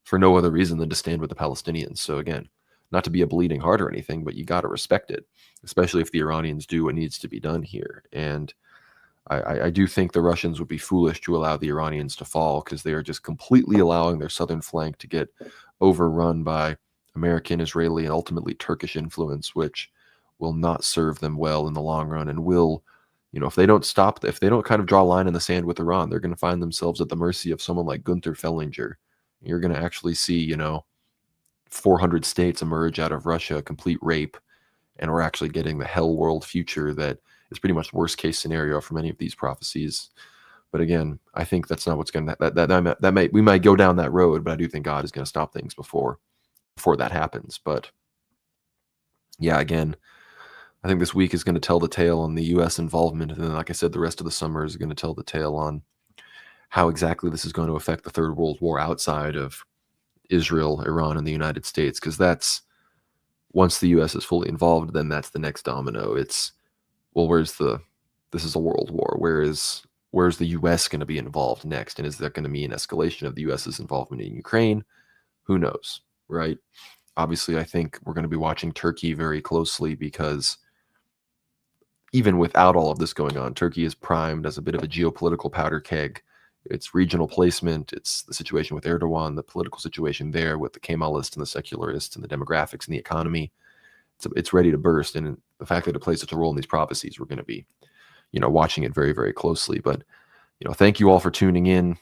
for no other reason than to stand with the Palestinians. So again, not to be a bleeding heart or anything, but you got to respect it, especially if the Iranians do what needs to be done here. And I do think the Russians would be foolish to allow the Iranians to fall, because they are just completely allowing their southern flank to get overrun by American, Israeli, and ultimately Turkish influence, which will not serve them well in the long run, and will, if they don't kind of draw a line in the sand with Iran, they're going to find themselves at the mercy of someone like Gunther Fellinger. You're going to actually see, 400 states emerge out of Russia, complete rape, and we're actually getting the hell world future that is pretty much worst case scenario for many of these prophecies. But again, I think that's not what's going to we might go down that road, but I do think God is going to stop things before that happens. But yeah, again, I think this week is going to tell the tale on the U.S. involvement, and then, like I said, the rest of the summer is going to tell the tale on how exactly this is going to affect the Third World War outside of Israel, Iran, and the United States, because that's, once the U.S. is fully involved, then that's the next domino. It's, well, this is a world war. Where's the U.S. going to be involved next? And is that going to mean escalation of the U.S.'s involvement in Ukraine? Who knows, right? Obviously, I think we're going to be watching Turkey very closely, because even without all of this going on, Turkey is primed as a bit of a geopolitical powder keg. Its regional placement, it's the situation with Erdogan, the political situation there with the Kemalists and the secularists and the demographics and the economy. It's ready to burst. And the fact that it plays such a role in these prophecies, we're going to be, watching it very, very closely. But, thank you all for tuning in.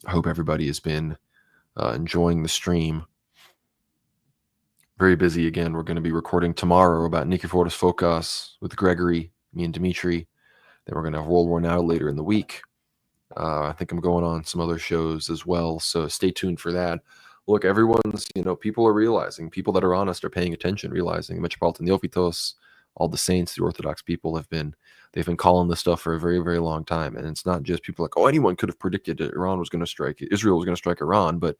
I hope everybody has been enjoying the stream. Very busy again. We're going to be recording tomorrow about Nikiforos Fokas with Gregory, me and Dimitri. Then we're going to have World War Now later in the week. I think I'm going on some other shows as well, so stay tuned for that. Look, everyone's, people are realizing, people that are honest are paying attention, realizing Metropolitan Neophytos, all the saints, the Orthodox people they've been calling this stuff for a very, very long time. And it's not just people like, oh, anyone could have predicted that Israel was going to strike Iran, but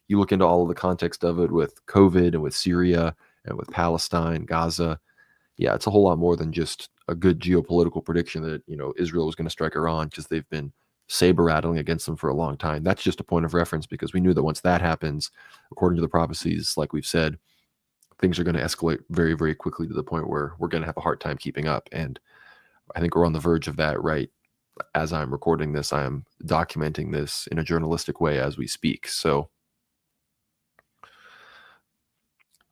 you look into all of the context of it with COVID and with Syria and with Palestine, Gaza. Yeah, it's a whole lot more than just a good geopolitical prediction that, Israel was going to strike Iran, because they've been saber rattling against them for a long time. That's just a point of reference, because we knew that once that happens, according to the prophecies, like we've said, things are going to escalate very, very quickly to the point where we're going to have a hard time keeping up. And I think we're on the verge of that right as I'm recording this. I am documenting this in a journalistic way as we speak. So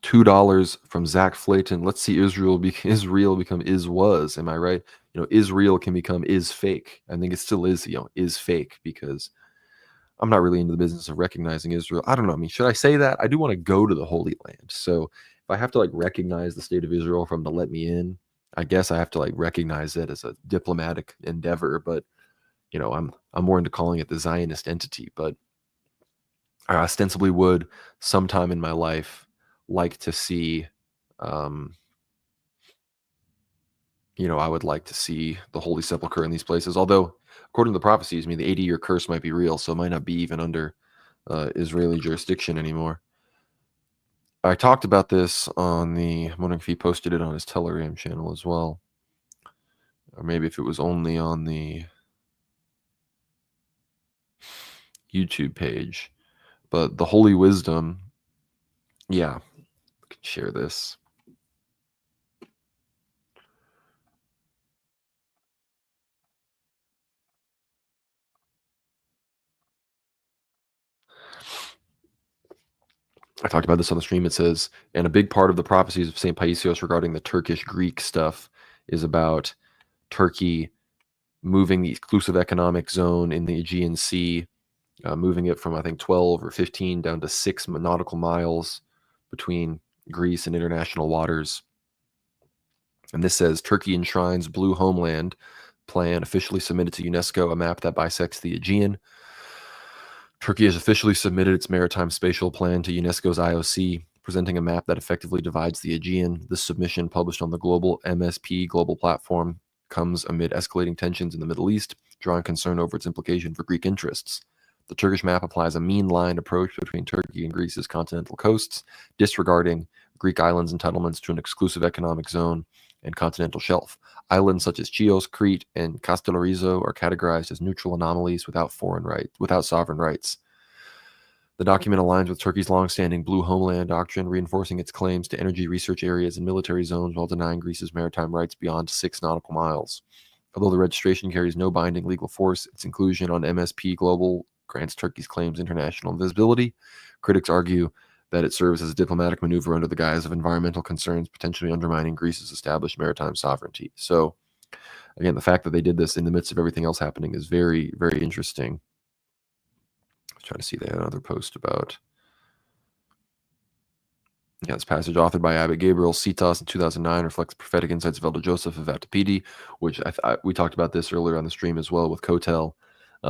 $2 from Zach Flayton. Let's see Israel become is was. Am I right? Israel can become is fake. I think it still is, is fake, because I'm not really into the business of recognizing Israel. I don't know. I mean, should I say that? I do want to go to the Holy Land. So if I have to recognize the state of Israel for them to let me in, I guess I have to recognize it as a diplomatic endeavor. But I'm more into calling it the Zionist entity. But I ostensibly would sometime in my life like to see, I would like to see the Holy Sepulchre in these places. Although, according to the prophecies, the 80-year curse might be real, so it might not be even under Israeli jurisdiction anymore. I talked about this I'm wondering if he posted it on his Telegram channel as well. Or maybe if it was only on the YouTube page. But the Holy Wisdom, yeah, I can share this. I talked about this on the stream. It says, and a big part of the prophecies of St. Paisios regarding the Turkish-Greek stuff is about Turkey moving the exclusive economic zone in the Aegean Sea, moving it from, I think, 12 or 15 down to 6 nautical miles between Greece and international waters. And this says, Turkey enshrines Blue Homeland plan officially submitted to UNESCO, a map that bisects the Aegean. Turkey has officially submitted its maritime spatial plan to UNESCO's IOC, presenting a map that effectively divides the Aegean. This submission, published on the global MSP global platform, comes amid escalating tensions in the Middle East, drawing concern over its implication for Greek interests. The Turkish map applies a mean line approach between Turkey and Greece's continental coasts, disregarding Greek islands' entitlements to an exclusive economic zone and continental shelf. Islands such as Chios, Crete, and Castellarizo are categorized as neutral anomalies without sovereign rights. The document aligns with Turkey's long-standing Blue Homeland doctrine, reinforcing its claims to energy research areas and military zones while denying Greece's maritime rights beyond 6 nautical miles. Although the registration carries no binding legal force, its inclusion on MSP Global grants Turkey's claims international visibility. Critics argue that it serves as a diplomatic maneuver under the guise of environmental concerns, potentially undermining Greece's established maritime sovereignty. So, again, the fact that they did this in the midst of everything else happening is very, very interesting. I was trying to see, they had another post about this passage authored by Abbot Gabriel Citas in 2009 reflects prophetic insights of Elder Joseph of Vatapedi, which we talked about this earlier on the stream as well with Kotel.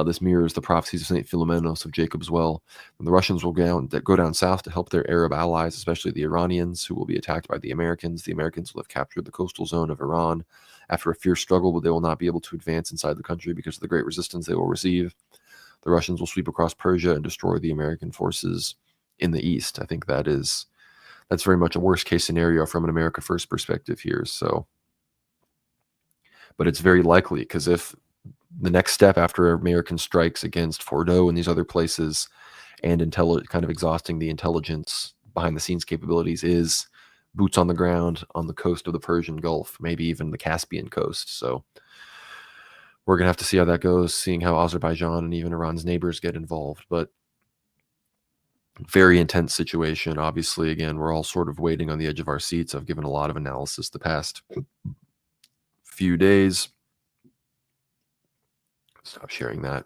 This mirrors the prophecies of St. Philomenos of Jacob's Well. And the Russians will go down south to help their Arab allies, especially the Iranians, who will be attacked by the Americans. The Americans will have captured the coastal zone of Iran. After a fierce struggle, but they will not be able to advance inside the country because of the great resistance they will receive. The Russians will sweep across Persia and destroy the American forces in the east. I think that's very much a worst case scenario from an America First perspective here. So, but it's very likely, because if the next step after American strikes against Fordo and these other places and kind of exhausting the intelligence behind the scenes capabilities is boots on the ground on the coast of the Persian Gulf, maybe even the Caspian coast. So we're going to have to see how that goes, seeing how Azerbaijan and even Iran's neighbors get involved. But very intense situation. Obviously, again, we're all sort of waiting on the edge of our seats. I've given a lot of analysis the past few days. Stop sharing that.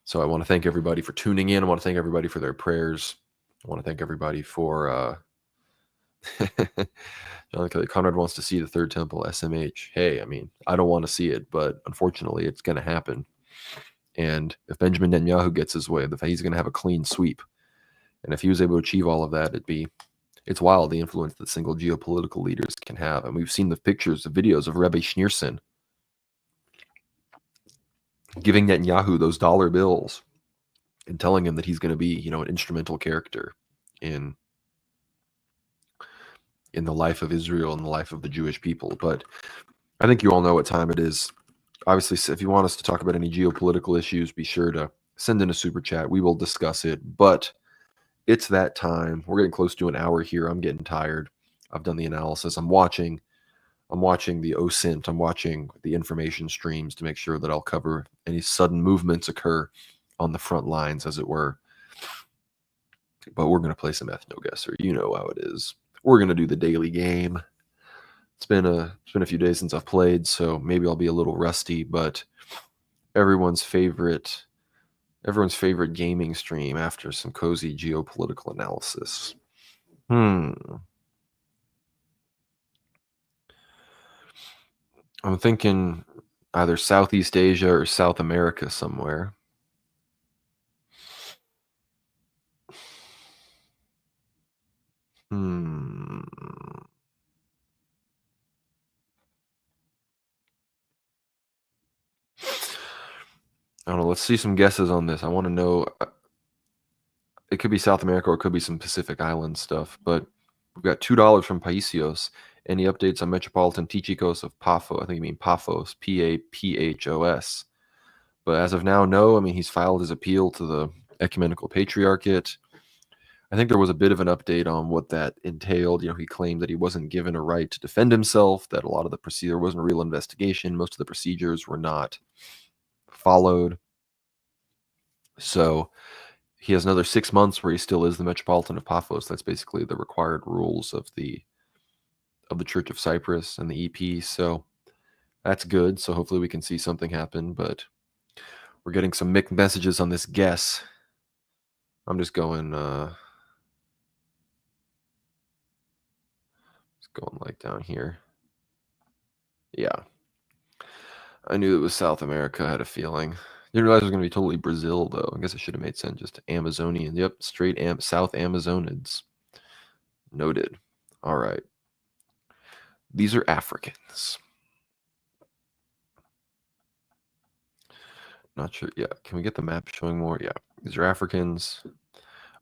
So I want to thank everybody for tuning in. I want to thank everybody for their prayers. I want to thank everybody for Conrad wants to see the third temple SMH. Hey, I mean, I don't want to see it, but unfortunately it's going to happen. And if Benjamin Netanyahu gets his way, he's going to have a clean sweep. And if he was able to achieve all of that, it's wild, the influence that single geopolitical leaders can have. And we've seen the pictures, the videos of Rebbe Schneerson giving Netanyahu those dollar bills and telling him that he's going to be, an instrumental character in the life of Israel and the life of the Jewish people. But I think you all know what time it is. Obviously, if you want us to talk about any geopolitical issues, be sure to send in a super chat. We will discuss it. But it's that time. We're getting close to an hour here. I'm getting tired. I've done the analysis. I'm watching the OSINT. I'm watching the information streams to make sure that I'll cover any sudden movements occur on the front lines, as it were. But we're going to play some Ethnoguessr. You know how it is. We're going to do the daily game. It's been a few days since I've played, so maybe I'll be a little rusty, but everyone's favorite gaming stream after some cozy geopolitical analysis. I'm thinking either Southeast Asia or South America somewhere. I don't know. Let's see some guesses on this. I want to know. It could be South America or it could be some Pacific Island stuff. But we've got $2 from Paisios. Any updates on Metropolitan Tychicos of Paphos? I think you mean Paphos, Paphos. But as of now, no. I mean, he's filed his appeal to the Ecumenical Patriarchate. I think there was a bit of an update on what that entailed. He claimed that he wasn't given a right to defend himself, that a lot of the procedure wasn't a real investigation. Most of the procedures were not followed. So he has another 6 months where he still is the Metropolitan of Paphos. That's basically the required rules of the Church of Cyprus and the EP. So that's good. So hopefully we can see something happen. But we're getting some mixed messages on this guess. I'm just going like down here. Yeah. I knew it was South America. I had a feeling. Didn't realize it was going to be totally Brazil, though. I guess it should have made sense. Just Amazonian. Yep, straight South Amazonids. Noted. All right. These are Africans. Not sure. Yeah. Can we get the map showing more? Yeah. These are Africans.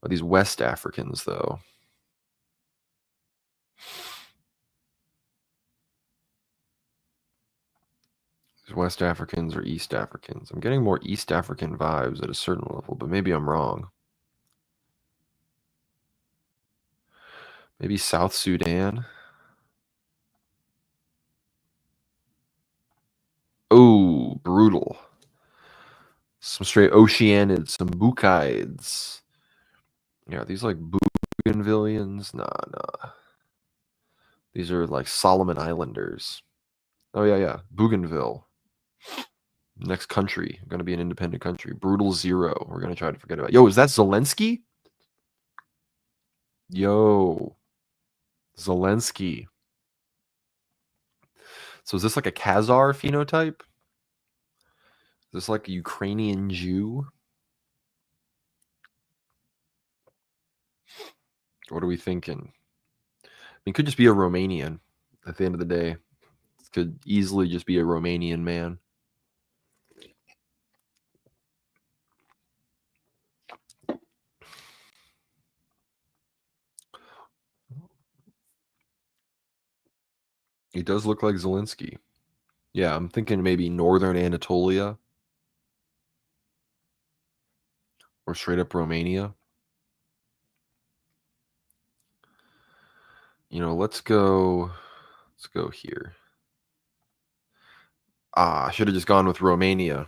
Are these West Africans, though? These West Africans or East Africans? I'm getting more East African vibes at a certain level, but maybe I'm wrong. Maybe South Sudan. Oh, brutal. Some straight Oceanids, some Bukaids. Yeah, are these like Bougainvillians? Nah. These are like Solomon Islanders. Oh, yeah. Bougainville. Next country. Going to be an independent country. Brutal Zero. We're going to try to forget about. Yo, is that Zelensky? Yo. Zelensky. So is this like a Khazar phenotype? Is this like a Ukrainian Jew? What are we thinking? I mean, it could just be a Romanian at the end of the day. It could easily just be a Romanian man. He does look like Zelensky. Yeah, I'm thinking maybe northern Anatolia or straight up Romania. You know, let's go here. I should have just gone with Romania.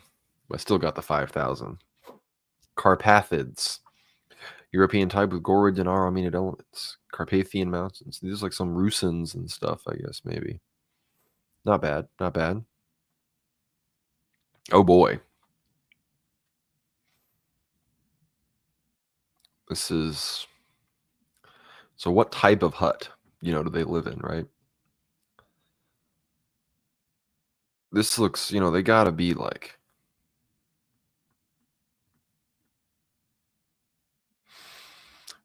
But I still got the 5,000. Carpathids. European type with Gorid and Araminid elements. Carpathian mountains. These are like some Rusins and stuff, I guess, maybe. Not bad. Oh boy. This is... So what type of hut, do they live in, right? This looks, they gotta be like...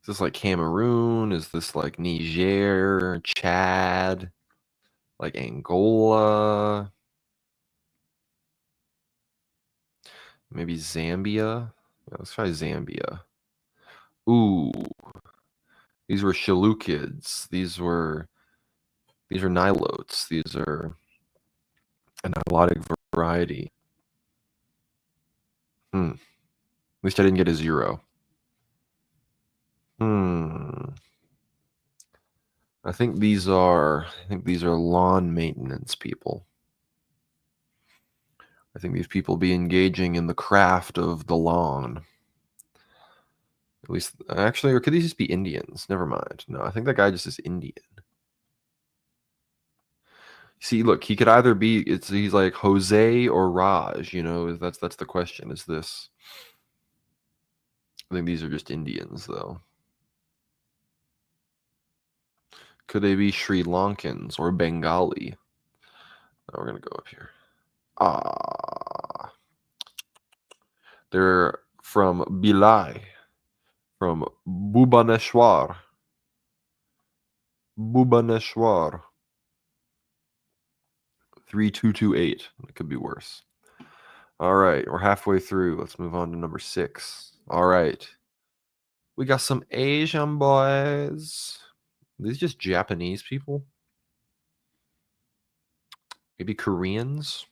Is this like Cameroon? Is this like Niger, Chad, like Angola? Maybe Zambia? Yeah, let's try Zambia. Ooh. These were Chalukkids. These are Nilotes. These are a Nilotic variety. At least I didn't get a 0. I think these are lawn maintenance people. I think these people be engaging in the craft of the lawn. At least, actually, or could these just be Indians? Never mind. No, I think that guy just is Indian. See, look, he could either be, he's like Jose or Raj, that's the question. Is this? I think these are just Indians, though. Could they be Sri Lankans or Bengali? Now we're going to go up here. They're from Bhilai, from Bhubaneswar. 3228. It could be worse. All right, we're halfway through. Let's move on to number 6. All right. We got some Asian boys. Are these just Japanese people? Maybe Koreans?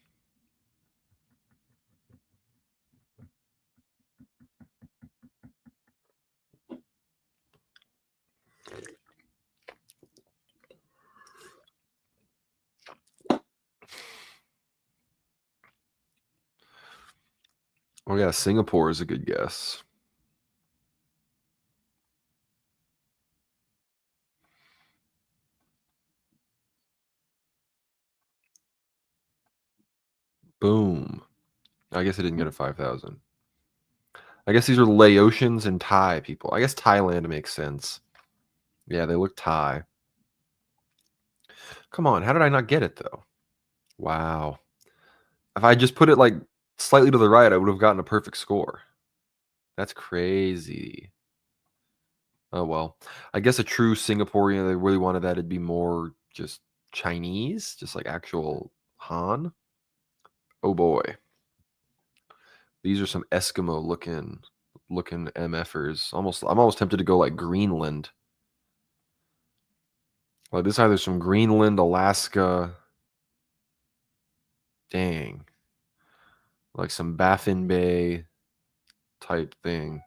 Oh yeah, Singapore is a good guess. Boom. I guess I didn't get a 5,000. I guess these are Laotians and Thai people. I guess Thailand makes sense. Yeah, they look Thai. Come on, how did I not get it though? Wow. If I just put it like slightly to the right, I would have gotten a perfect score. That's crazy. Oh well. I guess a true Singaporean, they really wanted that, it'd be more just Chinese, just like actual Han. Oh boy. These are some Eskimo looking MFers. I'm almost tempted to go like Greenland. Like this either some Greenland, Alaska. Dang. Like some Baffin Bay type thing.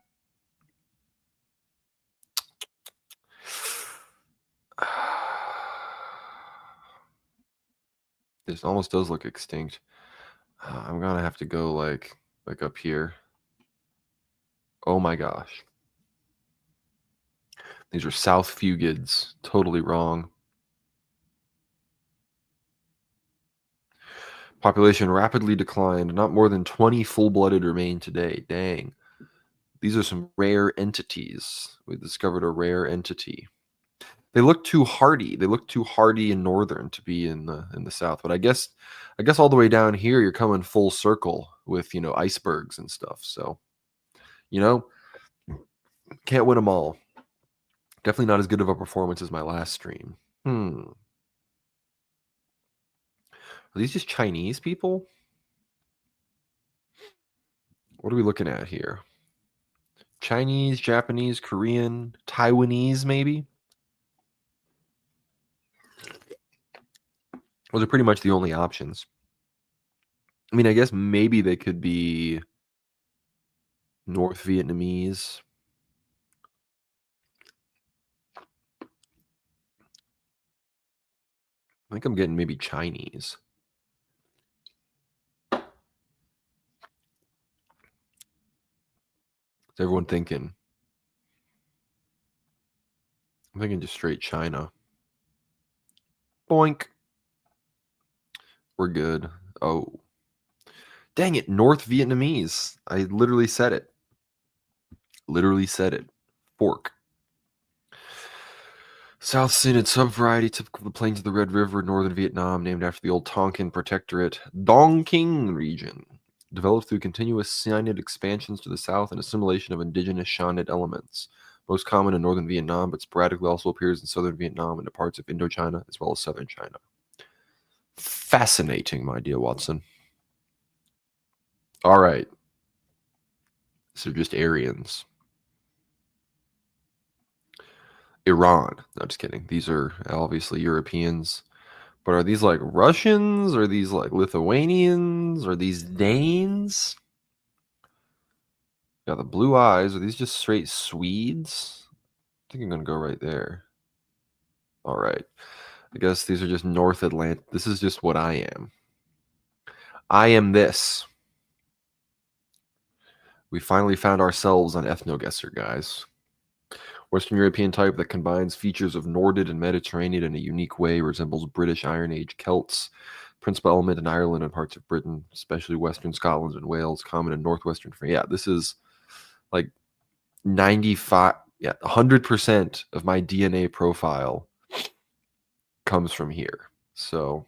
This almost does look extinct. I'm gonna have to go like up here. Oh my gosh. These are South Fugids. Totally wrong. Population rapidly declined. Not more than 20 full-blooded remain today. Dang. These are some rare entities. We discovered a rare entity. They look too hardy. They look too hardy and northern to be in the south. But I guess all the way down here, you're coming full circle with icebergs and stuff. So can't win them all. Definitely not as good of a performance as my last stream. Are these just Chinese people? What are we looking at here? Chinese, Japanese, Korean, Taiwanese, maybe? Those are pretty much the only options. I mean, I guess maybe they could be North Vietnamese. I think I'm getting maybe Chinese. What's everyone thinking? I'm thinking just straight China. Boink. We're good. Oh. Dang it, North Vietnamese. I literally said it. Fork. South Synod subvariety typical of the plains of the Red River, northern Vietnam, named after the old Tonkin Protectorate Dong King region. Developed through continuous Synod expansions to the south and assimilation of indigenous Shanid elements. Most common in northern Vietnam, but sporadically also appears in southern Vietnam and in parts of Indochina as well as southern China. Fascinating, my dear Watson. All right. So just Aryans. Iran. No, just kidding. These are obviously Europeans. But are these like Russians? Are these like Lithuanians? Are these Danes? Got the blue eyes. Are these just straight Swedes? I think I'm going to go right there. All right. I guess these are just North Atlantic. This is just what I am. I am this. We finally found ourselves on Ethnoguessr, guys. Western European type that combines features of Nordid and Mediterranean in a unique way, resembles British Iron Age Celts. Principal element in Ireland and parts of Britain, especially Western Scotland and Wales, common in northwestern France. Yeah, this is like 100% of my DNA profile comes from here. So,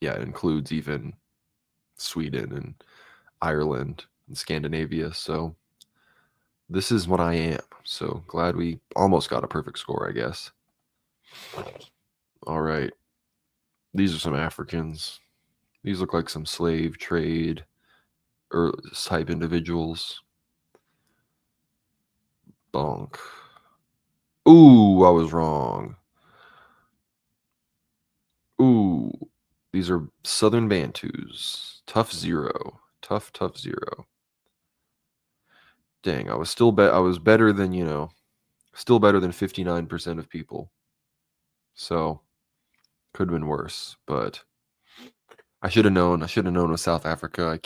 yeah, it includes even Sweden and Ireland and Scandinavia. So, this is what I am. So, glad we almost got a perfect score, I guess. All right. These are some Africans. These look like some slave trade or type individuals. Bonk. Ooh, I was wrong. Ooh, these are Southern Bantus. Tough zero. Tough zero. Dang, I was better than, still better than 59% of people. So, could have been worse, but I should have known. I should have known with South Africa.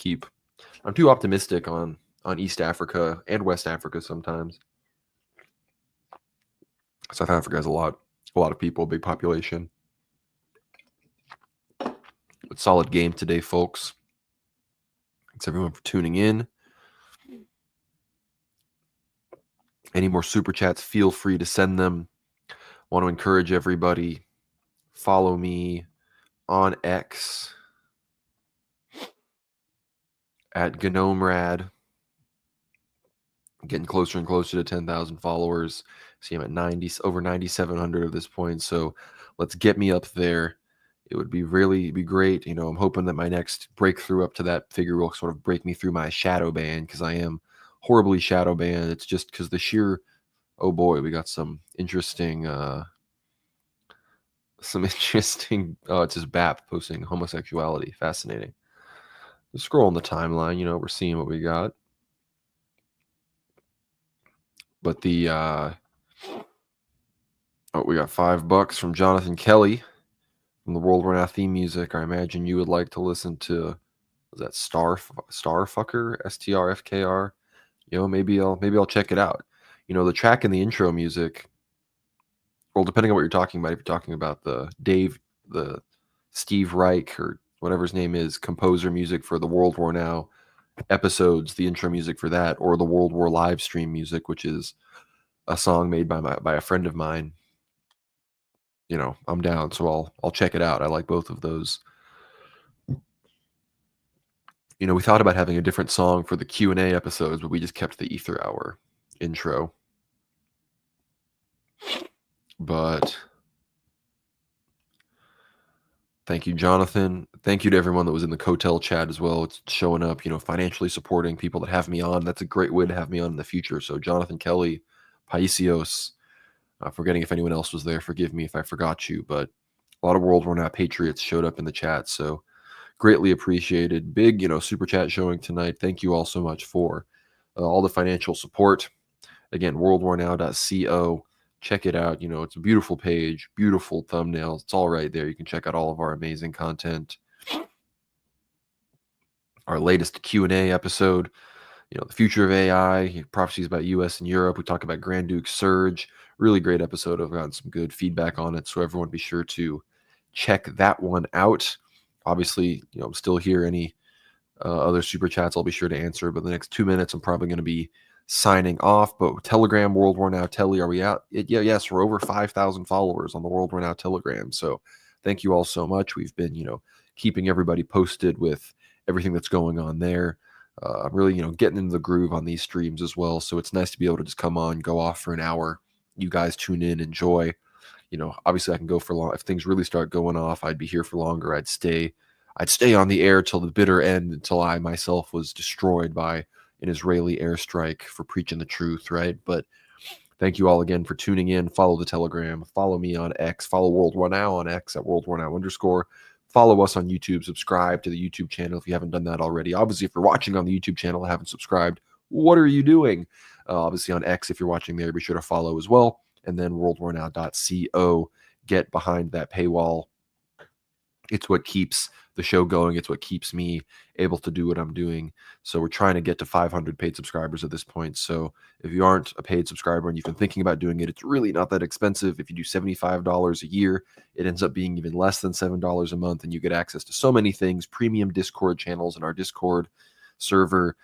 I'm too optimistic on East Africa and West Africa sometimes. South Africa has a lot of people, big population. Solid game today, folks. Thanks everyone for tuning in. Any more super chats, feel free to send them. Want to encourage everybody, follow me on X at GnomeRad. Getting closer and closer to 10,000 followers. See, I'm at over 9,700 at this point. So let's get me up there. It would be great. You know, I'm hoping that my next breakthrough up to that figure will sort of break me through my shadow ban, because I am horribly shadow banned. It's just because the sheer, oh boy, we got some interesting it's just BAP posting homosexuality. Fascinating. Just scrolling the timeline, you know, we're seeing what we got. But the we got $5 from Jonathan Kelly from the World War Now theme music. I imagine you would like to listen to, was that Starfucker, STRFKR? You know, maybe I'll check it out. You know, the track in the intro music, well, depending on what you're talking about, if you're talking about the Steve Reich or whatever his name is, composer music for the World War Now episodes, the intro music for that, or the World War live stream music, which is a song made by a friend of mine. You know, I'm down, so I'll check it out. I like both of those. You know, we thought about having a different song for the Q&A episodes, but we just kept the Ether Hour intro. But thank you, Jonathan. Thank you to everyone that was in the Cotel chat as well. It's showing up, you know, financially supporting people that have me on. That's a great way to have me on in the future. So Jonathan Kelly, Paisios, forgetting if anyone else was there, forgive me if I forgot you, but a lot of World War Now patriots showed up in the chat. So greatly appreciated. Big, you know, super chat showing tonight. Thank you all so much for all the financial support. Again, worldwarnow.co. Check it out. You know, it's a beautiful page, beautiful thumbnails. It's all right there. You can check out all of our amazing content. Our latest Q&A episode, you know, the future of AI, prophecies about US and Europe. We talk about Grand Duke Surge. Really great episode. I've gotten some good feedback on it. So everyone be sure to check that one out. Obviously, you know, I'm still here. Any other super chats, I'll be sure to answer. But the next 2 minutes, I'm probably going to be signing off. But Telegram, World War Now Telly, are we out? Yes, we're over 5,000 followers on the World War Now Telegram. So thank you all so much. We've been, you know, keeping everybody posted with everything that's going on there. I'm really, you know, getting into the groove on these streams as well. So it's nice to be able to just come on, go off for an hour. You guys tune in, enjoy. You know, obviously I can go for long. If things really start going off, I'd be here for longer. I'd stay on the air till the bitter end, until I myself was destroyed by an Israeli airstrike for preaching the truth, right? But thank you all again for tuning in. Follow the Telegram. Follow me on X. Follow World War Now on X at World War Now _. Follow us on YouTube. Subscribe to the YouTube channel if you haven't done that already. Obviously, if you're watching on the YouTube channel and haven't subscribed, what are you doing? Obviously on X, if you're watching there, be sure to follow as well. And then worldwarnow.co. Get behind that paywall. It's what keeps the show going. It's what keeps me able to do what I'm doing. So we're trying to get to 500 paid subscribers at this point. So if you aren't a paid subscriber and you've been thinking about doing it, it's really not that expensive. If you do $75 a year, it ends up being even less than $7 a month, and you get access to so many things: premium Discord channels in our Discord server,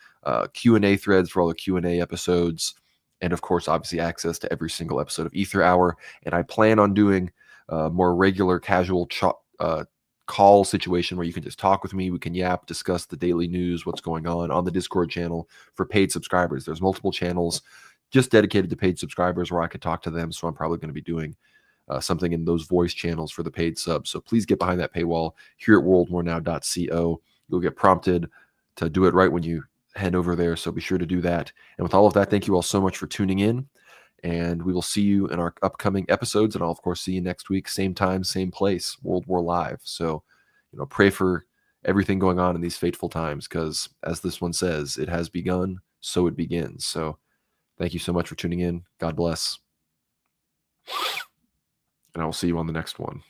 Q&A threads for all the Q&A episodes, and of course, obviously, access to every single episode of Ether Hour. And I plan on doing more regular, casual call situation where you can just talk with me. We can yap, discuss the daily news, what's going on the Discord channel for paid subscribers. There's multiple channels just dedicated to paid subscribers where I could talk to them. So I'm probably going to be doing something in those voice channels for the paid subs. So please get behind that paywall here at worldwarnow.co. You'll get prompted to do it right when you head over there. So be sure to do that. And with all of that, thank you all so much for tuning in. And we will see you in our upcoming episodes. And I'll, of course, see you next week. Same time, same place, World War Live. So, you know, pray for everything going on in these fateful times, because as this one says, it has begun, so it begins. So thank you so much for tuning in. God bless. And I will see you on the next one.